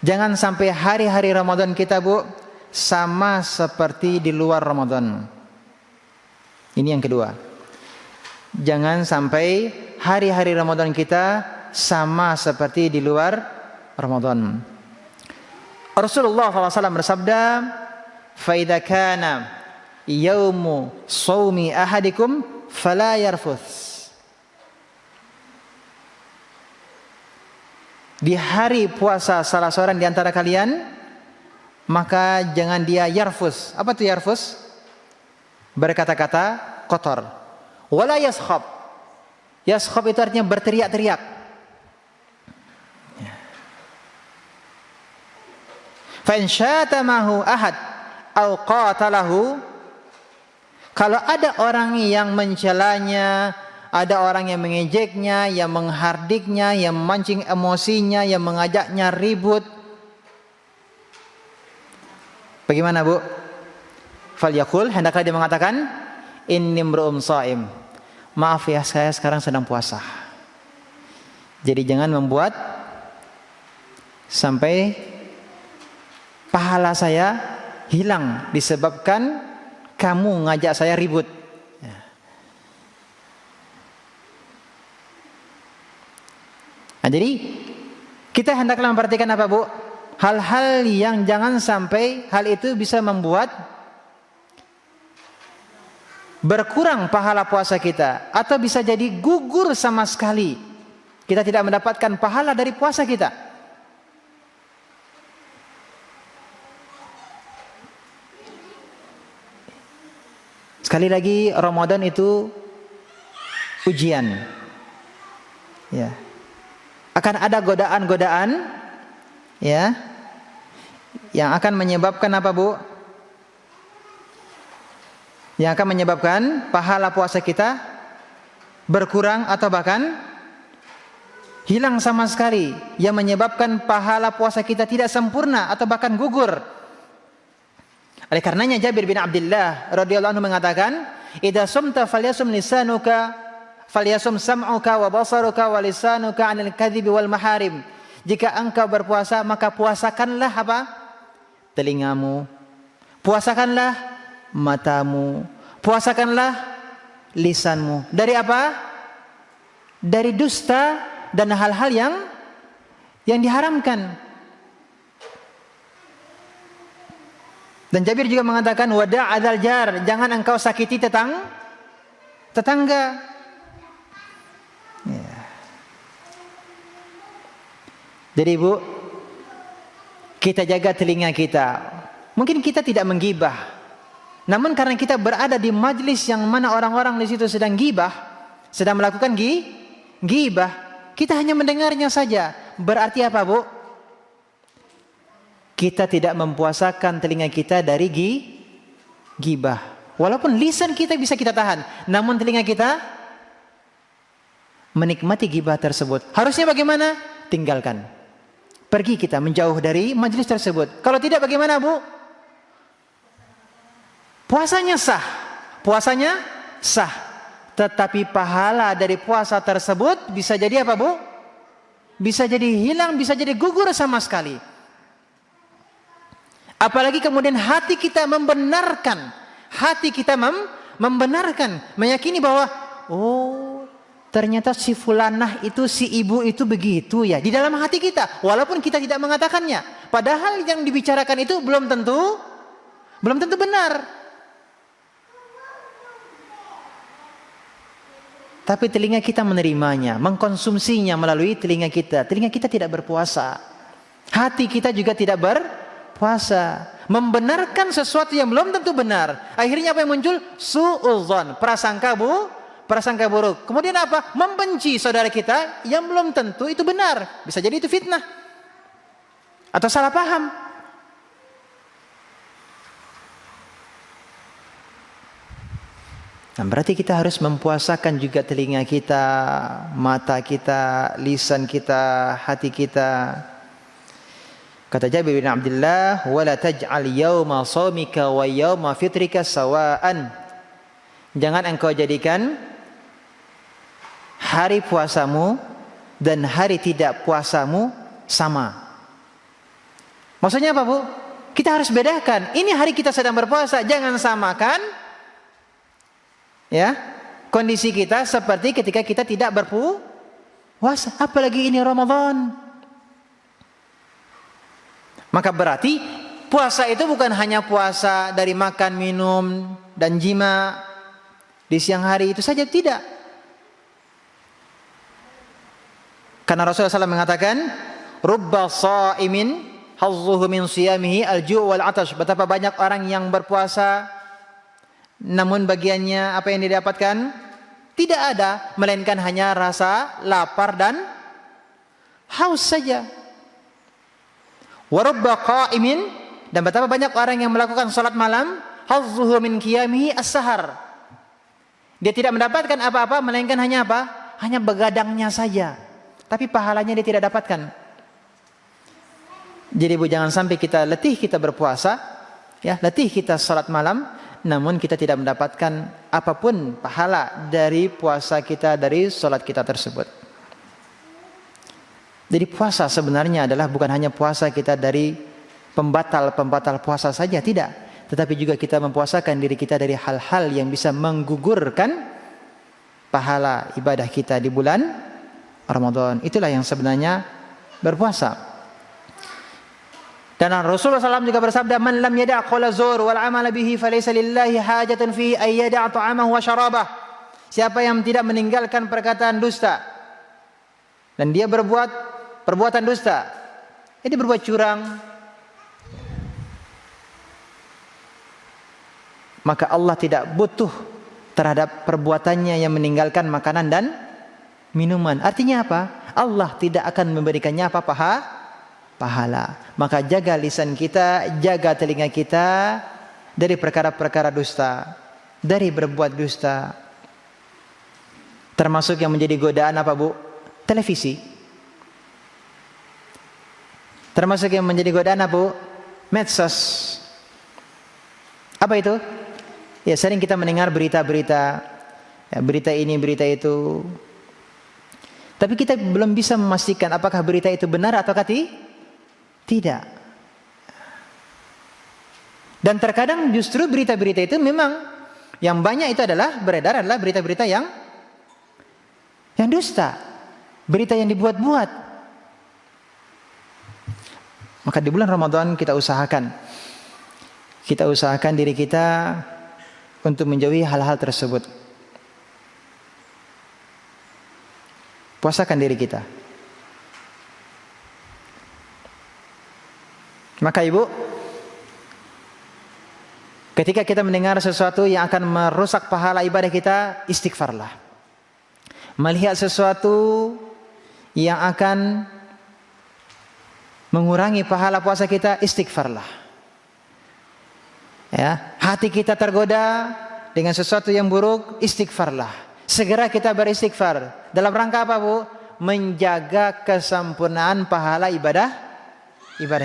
jangan sampai hari-hari Ramadan kita, Bu, sama seperti di luar Ramadan. Ini yang kedua. Jangan sampai hari-hari Ramadan kita sama seperti di luar Ramadan. Rasulullah SAW bersabda, "Fa idza kana yaumu shaumi ahadikum fala yarfuth." Di hari puasa salah seorang di antara kalian, maka jangan dia yarfus. Apa itu yarfus? Berkata-kata kotor. Wala yaskhab. Yaskhab itu artinya berteriak-teriak. Fa in syatamahu ahad au qatalahu, kalau ada orang yang mencelanya, ada orang yang mengejeknya, yang menghardiknya, yang memancing emosinya, yang mengajaknya ribut, bagaimana, Bu? Falyaqul, hendaklah dia mengatakan, inni imru'un shaim. Maaf ya, saya sekarang sedang puasa. Jadi jangan membuat sampai pahala saya hilang disebabkan kamu ngajak saya ribut. Nah, jadi kita hendaklah memperhatikan apa, Bu? Hal-hal yang jangan sampai hal itu bisa membuat berkurang pahala puasa kita, atau bisa jadi gugur sama sekali. Kita tidak mendapatkan pahala dari puasa kita. Sekali lagi, Ramadan itu ujian. Ya. Akan ada godaan-godaan, ya, yang akan menyebabkan apa, Bu? Yang akan menyebabkan pahala puasa kita berkurang atau bahkan hilang sama sekali, yang menyebabkan pahala puasa kita tidak sempurna atau bahkan gugur. Oleh karenanya Jabir bin Abdullah radhiyallahu anhu mengatakan, "Idza sumta falyasum lisanuka, falyasum sam'uka wa basaruka wa lisanuka 'anil kadhibi wal maharim." Jika engkau berpuasa, maka puasakanlah apa? Telingamu. Puasakanlah matamu. Puasakanlah lisanmu. Dari apa? Dari dusta dan hal-hal yang diharamkan. Dan Jabir juga mengatakan, wada' adzal jar, jangan engkau sakiti tetangga. Ya. Jadi Ibu, kita jaga telinga kita. Mungkin kita tidak menggibah, namun karena kita berada di majlis yang mana orang-orang di situ sedang gibah, sedang melakukan gibah, kita hanya mendengarnya saja. Berarti apa, Bu? Kita tidak mempuasakan telinga kita dari gibah. Walaupun lisan kita bisa kita tahan, namun telinga kita menikmati gibah tersebut. Harusnya bagaimana? Tinggalkan. Pergi kita menjauh dari majelis tersebut. Kalau tidak bagaimana, Bu? Puasanya sah. Puasanya sah. Tetapi pahala dari puasa tersebut bisa jadi apa, Bu? Bisa jadi hilang, bisa jadi gugur sama sekali. Apalagi kemudian hati kita membenarkan, membenarkan, meyakini bahwa oh ternyata si fulanah itu, si ibu itu begitu ya, di dalam hati kita, walaupun kita tidak mengatakannya. Padahal yang dibicarakan itu belum tentu benar. Tapi telinga kita menerimanya, mengkonsumsinya melalui telinga kita. Telinga kita tidak berpuasa. Hati kita juga tidak berpuasa. Membenarkan sesuatu yang belum tentu benar. Akhirnya apa yang muncul? Su'udzon, prasangka buruk. Kemudian apa? Membenci saudara kita yang belum tentu itu benar. Bisa jadi itu fitnah. Atau salah paham. Nah, berarti kita harus mempuasakan juga telinga kita, mata kita, lisan kita, hati kita. Kata Jabir bin Abdullah, "Wala taj'al yauma shaumika wa yauma fitrika sawaan." Jangan engkau jadikan hari puasamu dan hari tidak puasamu sama. Maksudnya apa, Bu? Kita harus bedakan. Ini hari kita sedang berpuasa, jangan samakan ya kondisi kita seperti ketika kita tidak berpuasa, apalagi ini Ramadan. Maka berarti puasa itu bukan hanya puasa dari makan, minum dan jima di siang hari itu saja, tidak. Karena Rasulullah SAW mengatakan, rubba sha'imin hazzuhu min siyamihi al-ju' wal 'atash. Betapa banyak orang yang berpuasa namun bagiannya apa yang didapatkan? Tidak ada, melainkan hanya rasa lapar dan haus saja. Wa rubba qa'imin, dan betapa banyak orang yang melakukan salat malam, hazzuhu min qiyamihi as-sahar. Dia tidak mendapatkan apa-apa melainkan hanya apa? Hanya begadangnya saja. Tapi pahalanya dia tidak dapatkan. Jadi Bu, jangan sampai kita letih kita berpuasa, ya, letih kita salat malam, namun kita tidak mendapatkan apapun pahala dari puasa kita, dari salat kita tersebut. Jadi puasa sebenarnya adalah bukan hanya puasa kita dari pembatal puasa saja, tidak. Tetapi juga kita mempuasakan diri kita dari hal-hal yang bisa menggugurkan pahala ibadah kita di bulan Ramadan. Itulah yang sebenarnya berpuasa. Dan Rasulullah SAW juga bersabda, man lam yada' qawla zur wal amala bihi falaysa lillahi hajatun fihi ay yada' ta'amahu wa syarabah. Siapa yang tidak meninggalkan perkataan dusta dan dia berbuat perbuatan dusta, ini berbuat curang, maka Allah tidak butuh terhadap perbuatannya yang meninggalkan makanan dan minuman. Artinya apa? Allah tidak akan memberikannya apa? Pahala. Maka jaga lisan kita, jaga telinga kita dari perkara-perkara dusta, dari berbuat dusta. Termasuk yang menjadi godaan apa, Bu? Televisi. Termasuk yang menjadi godaan apa, Bu? Medsos. Apa itu? Ya sering kita mendengar berita-berita, ya, berita ini, berita itu. Tapi kita belum bisa memastikan apakah berita itu benar atau tidak. Dan terkadang justru berita-berita itu memang yang banyak itu adalah beredar adalah berita-berita yang dusta, berita yang dibuat-buat. Maka di bulan Ramadan kita usahakan diri kita untuk menjauhi hal-hal tersebut. Puasakan diri kita. Maka ibu, ketika kita mendengar sesuatu yang akan merusak pahala ibadah kita, istighfarlah. Melihat sesuatu yang akan mengurangi pahala puasa kita, istighfarlah. Ya, hati kita tergoda dengan sesuatu yang buruk, istighfarlah. Segera kita beristighfar. Dalam rangka apa, Bu? Menjaga kesempurnaan pahala ibadah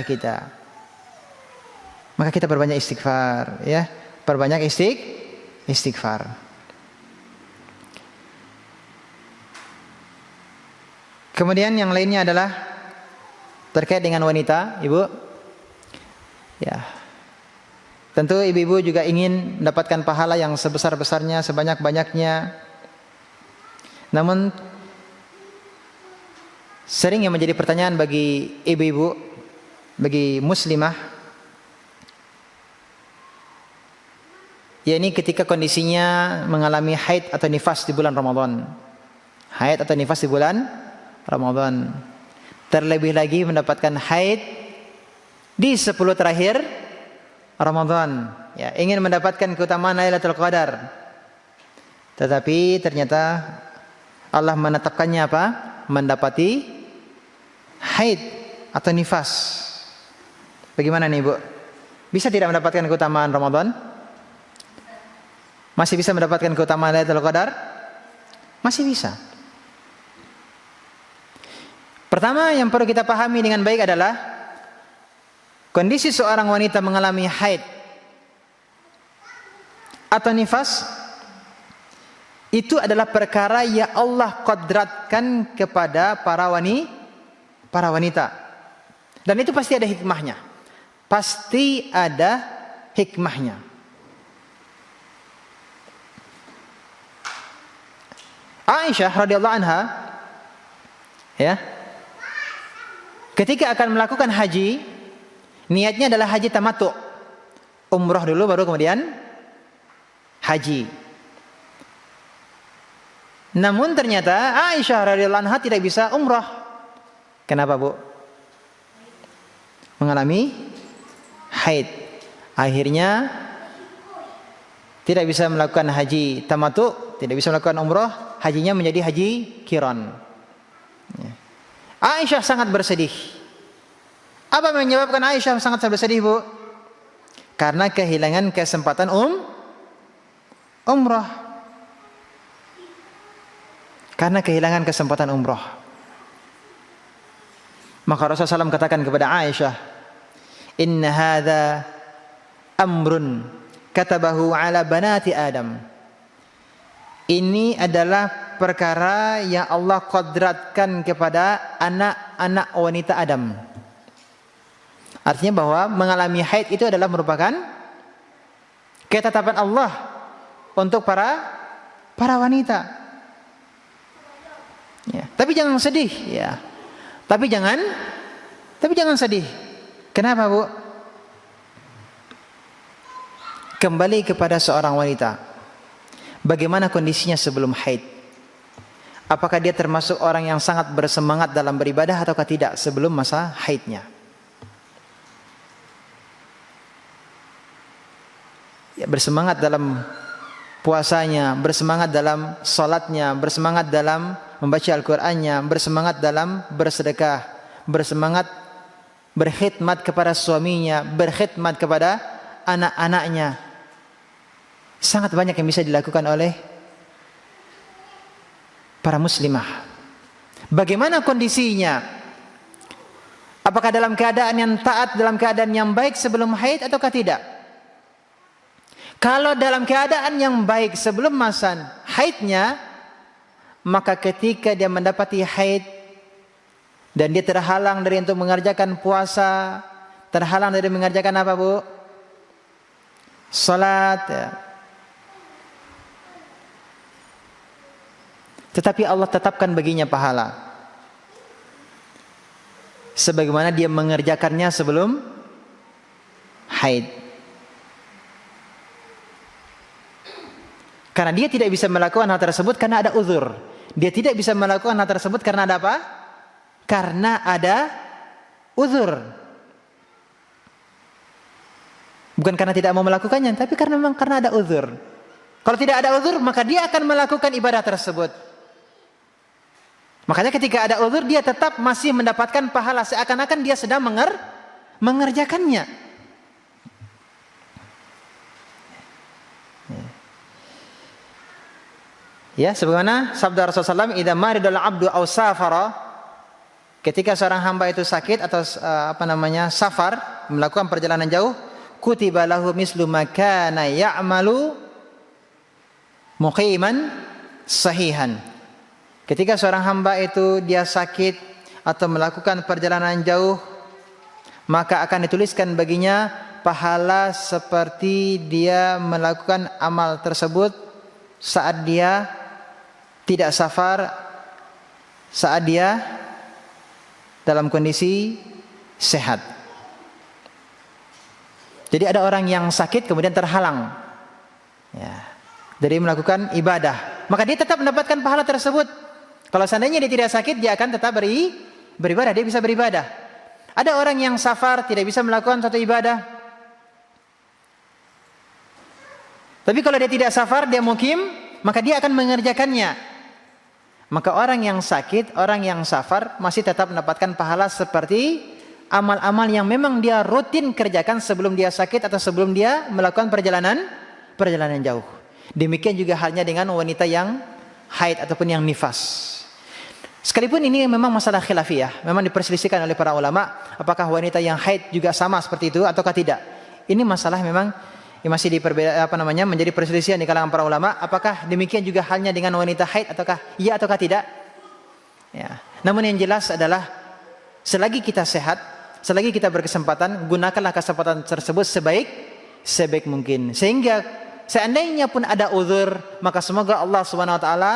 kita. Maka kita perbanyak istighfar, ya. Perbanyak istighfar. Kemudian yang lainnya adalah terkait dengan wanita, Ibu. Ya. Tentu ibu-ibu juga ingin mendapatkan pahala yang sebesar-besarnya, sebanyak-banyaknya. Namun sering yang menjadi pertanyaan bagi ibu-ibu, bagi muslimah, yakni ketika kondisinya mengalami haid atau nifas di bulan Ramadan. Haid atau nifas di bulan Ramadan. Terlebih lagi mendapatkan haid di 10 terakhir Ramadan. Ya, ingin mendapatkan keutamaan Lailatul Qadar. Tetapi ternyata Allah menetapkannya apa? Mendapati haid atau nifas. Bagaimana nih, Bu? Bisa tidak mendapatkan keutamaan Ramadan? Masih bisa mendapatkan keutamaan Lailatul Qadar? Masih bisa. Pertama yang perlu kita pahami dengan baik adalah kondisi seorang wanita mengalami haid atau nifas itu adalah perkara yang Allah qadratkan kepada para wanita. Dan itu pasti ada hikmahnya. Pasti ada hikmahnya. Aisyah radhiyallahu anha, ya, ketika akan melakukan haji, niatnya adalah haji tamattu. Umrah dulu baru kemudian haji. Namun ternyata Aisyah radhiyallahu anha tidak bisa umrah. Kenapa, Bu? Mengalami haid. Akhirnya tidak bisa melakukan haji tamattu, tidak bisa melakukan umrah, hajinya menjadi haji qiran. Aisyah sangat bersedih. Apa yang menyebabkan Aisyah sangat bersedih, Bu? Karena kehilangan kesempatan umrah. Karena kehilangan kesempatan umrah. Maka Rasulullah SAW katakan kepada Aisyah, "Inna hadza amrun katabahu ala banati Adam." Ini adalah perkara yang Allah qadratkan kepada anak-anak wanita Adam. Artinya bahwa mengalami haid itu adalah merupakan ketetapan Allah untuk para wanita. Ya, tapi jangan sedih, ya. Tapi jangan sedih. Kenapa, Bu? Kembali kepada seorang wanita. Bagaimana kondisinya sebelum haid? Apakah dia termasuk orang yang sangat bersemangat dalam beribadah ataukah tidak sebelum masa haidnya? Ya, bersemangat dalam puasanya, bersemangat dalam salatnya, bersemangat dalam membaca Al-Qur'annya, bersemangat dalam bersedekah, bersemangat berkhidmat kepada suaminya, berkhidmat kepada anak-anaknya. Sangat banyak yang bisa dilakukan oleh para muslimah. Bagaimana kondisinya? Apakah dalam keadaan yang taat, dalam keadaan yang baik sebelum haid ataukah tidak? Kalau dalam keadaan yang baik sebelum masa haidnya, maka ketika dia mendapati haid dan dia terhalang dari untuk mengerjakan puasa, terhalang dari mengerjakan apa, Bu? Salat, ya. Tetapi Allah tetapkan baginya pahala sebagaimana dia mengerjakannya sebelum haid. Karena dia tidak bisa melakukan hal tersebut karena ada uzur. Dia tidak bisa melakukan hal tersebut karena ada apa? Karena ada uzur. Bukan karena tidak mau melakukannya, tapi karena memang karena ada uzur. Kalau tidak ada uzur, maka dia akan melakukan ibadah tersebut. Makanya ketika ada uzur, dia tetap masih mendapatkan pahala seakan-akan dia sedang mengerjakannya. Ya, sebagaimana sabda Rasulullah SAW, "Idza maridal 'abdu aw safara", ketika seorang hamba itu sakit atau safar, melakukan perjalanan jauh, kutiba lahu mislu ma kana ya'malu muqiman sahihan. Ketika seorang hamba itu dia sakit atau melakukan perjalanan jauh, maka akan dituliskan baginya pahala seperti dia melakukan amal tersebut saat dia tidak safar, saat dia dalam kondisi sehat. Jadi ada orang yang sakit kemudian terhalang, ya, dari melakukan ibadah, maka dia tetap mendapatkan pahala tersebut. Kalau seandainya dia tidak sakit, dia akan tetap beribadah, dia bisa beribadah. Ada orang yang safar tidak bisa melakukan suatu ibadah, tapi kalau dia tidak safar, dia mukim, maka dia akan mengerjakannya. Maka orang yang sakit, orang yang safar masih tetap mendapatkan pahala seperti amal-amal yang memang dia rutin kerjakan sebelum dia sakit atau sebelum dia melakukan perjalanan jauh. Demikian juga halnya dengan wanita yang haid ataupun yang nifas. Sekalipun ini memang masalah khilafiyah, memang diperselisihkan oleh para ulama, apakah wanita yang haid juga sama seperti itu ataukah tidak. Ini masalah memang masih menjadi perselisihan di kalangan para ulama, apakah demikian juga halnya dengan wanita haid ataukah iya ataukah tidak. Ya. Namun yang jelas adalah selagi kita sehat, selagi kita berkesempatan, gunakanlah kesempatan tersebut sebaik mungkin. Sehingga seandainya pun ada uzur, maka semoga Allah Subhanahu wa taala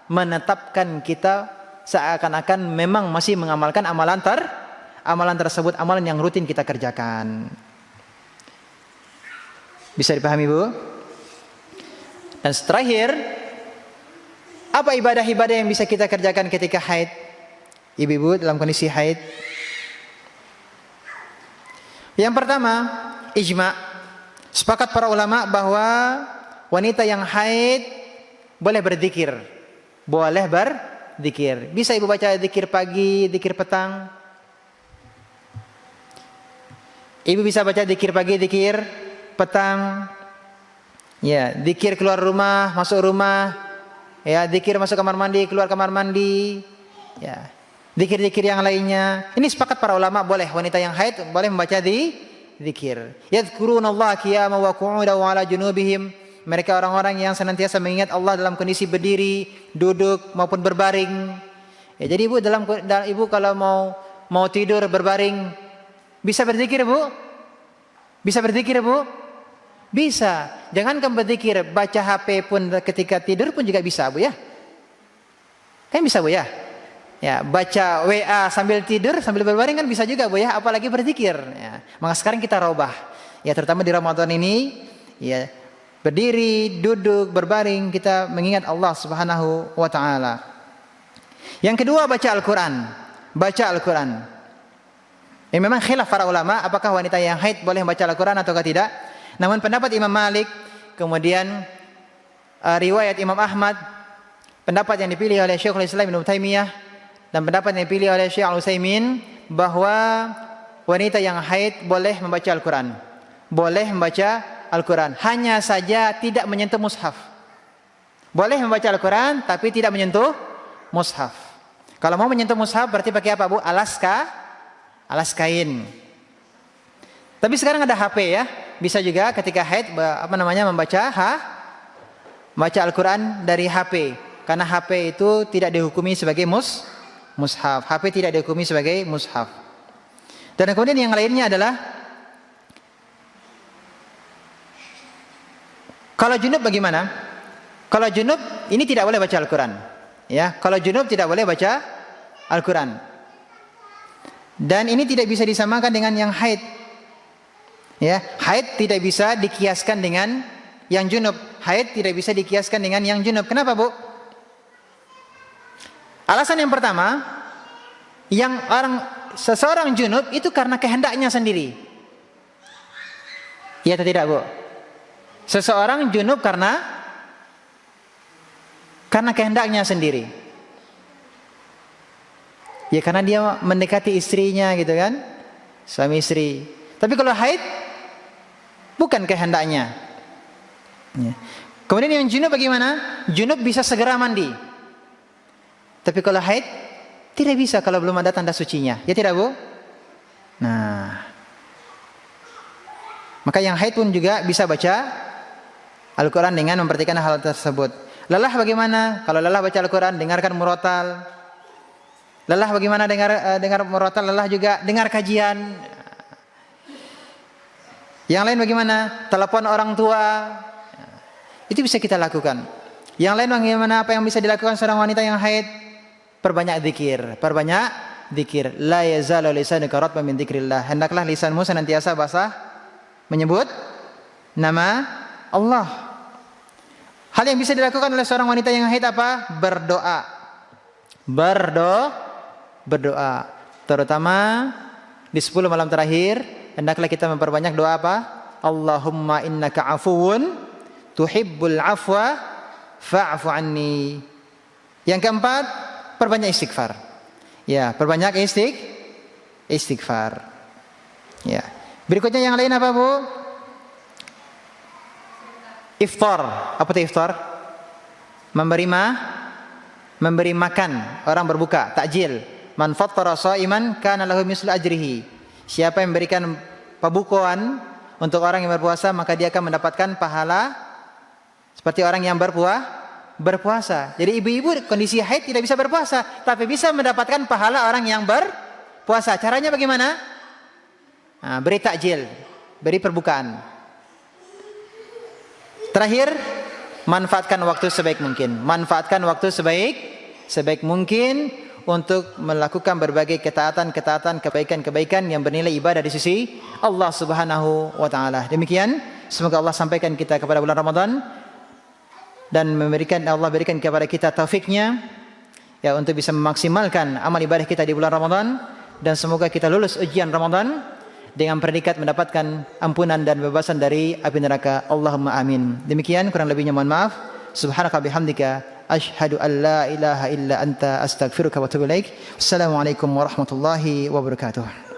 menetapkan kita seakan-akan memang masih mengamalkan amalan tersebut, amalan yang rutin kita kerjakan. Bisa dipahami, Bu? Dan terakhir, apa ibadah-ibadah yang bisa kita kerjakan ketika haid? Ibu-ibu dalam kondisi haid. Yang pertama, ijma. Sepakat para ulama bahwa wanita yang haid boleh berzikir. Boleh berzikir. Bisa ibu baca zikir pagi, zikir petang. Ibu bisa baca zikir pagi, zikir petang, ya, zikir keluar rumah, masuk rumah, ya, zikir masuk kamar mandi, keluar kamar mandi, ya, zikir-zikir yang lainnya. Ini sepakat para ulama boleh wanita yang haid boleh membaca zikir. Yadhkurunallaha qiyaman wa qu'udan wa 'ala junubihim. Mereka orang-orang yang senantiasa mengingat Allah dalam kondisi berdiri, duduk maupun berbaring. Ya, jadi ibu ibu kalau mau tidur berbaring bisa berzikir, Bu? Bisa berzikir, Bu? Bisa. Jangankan berzikir, baca HP pun ketika tidur pun juga bisa, Bu, ya. Kan bisa, Bu, ya. Ya, baca WA sambil tidur, sambil berbaring kan bisa juga, Bu, ya, apalagi berzikir, ya. Maka sekarang kita robah. Ya, terutama di Ramadan ini, ya, berdiri, duduk, berbaring kita mengingat Allah Subhanahu wa taala. Yang kedua, baca Al-Qur'an. Baca Al-Qur'an. Memang khilaf para ulama apakah wanita yang haid boleh membaca Al-Qur'an ataukah tidak. Namun pendapat Imam Malik, kemudian riwayat Imam Ahmad, pendapat yang dipilih oleh Syekhul Islam Ibnu Taimiyah, dan pendapat yang dipilih oleh Syekh Al-Utsaimin bahwa wanita yang haid boleh membaca Al-Qur'an. Boleh membaca Al-Qur'an, hanya saja tidak menyentuh mushaf. Boleh membaca Al-Qur'an tapi tidak menyentuh mushaf. Kalau mau menyentuh mushaf berarti pakai apa, Bu? Alas kain. Tapi sekarang ada HP, ya. bisa juga ketika haid membaca Al-Quran dari HP. Karena HP itu tidak dihukumi sebagai mushaf. HP tidak dihukumi sebagai mushaf. Dan kemudian yang lainnya adalah kalau junub bagaimana? Kalau junub ini tidak boleh baca Al-Quran. Ya, kalau junub tidak boleh baca Al-Quran. Dan ini tidak bisa disamakan dengan yang haid. Ya, haid tidak bisa dikiaskan dengan yang junub. Haid tidak bisa dikiaskan dengan yang junub. Kenapa, Bu? Alasan yang pertama, seseorang junub itu karena kehendaknya sendiri. Iya atau tidak, Bu? Seseorang junub karena kehendaknya sendiri. Ya karena dia mendekati istrinya gitu kan, suami istri. Tapi kalau haid bukan kehendaknya. Ya. Kemudian yang junub bagaimana? Junub bisa segera mandi. Tapi kalau haid tidak bisa kalau belum ada tanda sucinya. Ya tidak, Bu? Nah, maka yang haid pun juga bisa baca Al-Quran dengan memperhatikan hal tersebut. Lelah bagaimana? Kalau lelah baca Al-Quran, dengarkan murotal. Lelah bagaimana dengar murotal? Lelah juga dengar kajian. Yang lain bagaimana? Telepon orang tua. Itu bisa kita lakukan. Yang lain bagaimana? Apa yang bisa dilakukan seorang wanita yang haid? Perbanyak zikir. La yazalu lisanuka ratban min dzikrillah. Hendaklah lisanmu senantiasa basah menyebut nama Allah. Hal yang bisa dilakukan oleh seorang wanita yang haid apa? Berdoa. Terutama di 10 malam terakhir, hendaklah kita memperbanyak doa apa? Allahumma innaka afuwun tuhibbul afwa fa'fu anni. Yang keempat, perbanyak istighfar. Ya, perbanyak istighfar. Ya. Berikutnya yang lain apa, Bu? Iftar. Apa itu iftar? Memberi makan orang berbuka, takjil. Man fattara sha'iman kana lahu mislu ajrihi. Siapa yang memberikan pembukuan untuk orang yang berpuasa, maka dia akan mendapatkan pahala seperti orang yang berpuasa. Jadi ibu-ibu kondisi haid tidak bisa berpuasa, tapi bisa mendapatkan pahala orang yang berpuasa. Caranya bagaimana? Nah, beri takjil, beri perbukaan. Terakhir, manfaatkan waktu sebaik mungkin. Manfaatkan waktu sebaik mungkin untuk melakukan berbagai ketaatan, kebaikan yang bernilai ibadah di sisi Allah Subhanahu wa taala. Demikian, semoga Allah sampaikan kita kepada bulan Ramadan dan Allah berikan kepada kita taufiknya ya untuk bisa memaksimalkan amal ibadah kita di bulan Ramadan, dan semoga kita lulus ujian Ramadan dengan predikat mendapatkan ampunan dan bebasan dari api neraka. Allahumma amin. Demikian, kurang lebihnya mohon maaf. Subhanaka bihamdika asyhadu an la ilaha illa anta astaghfiruka wa atubu ilaik. Assalamualaikum warahmatullahi wabarakatuh.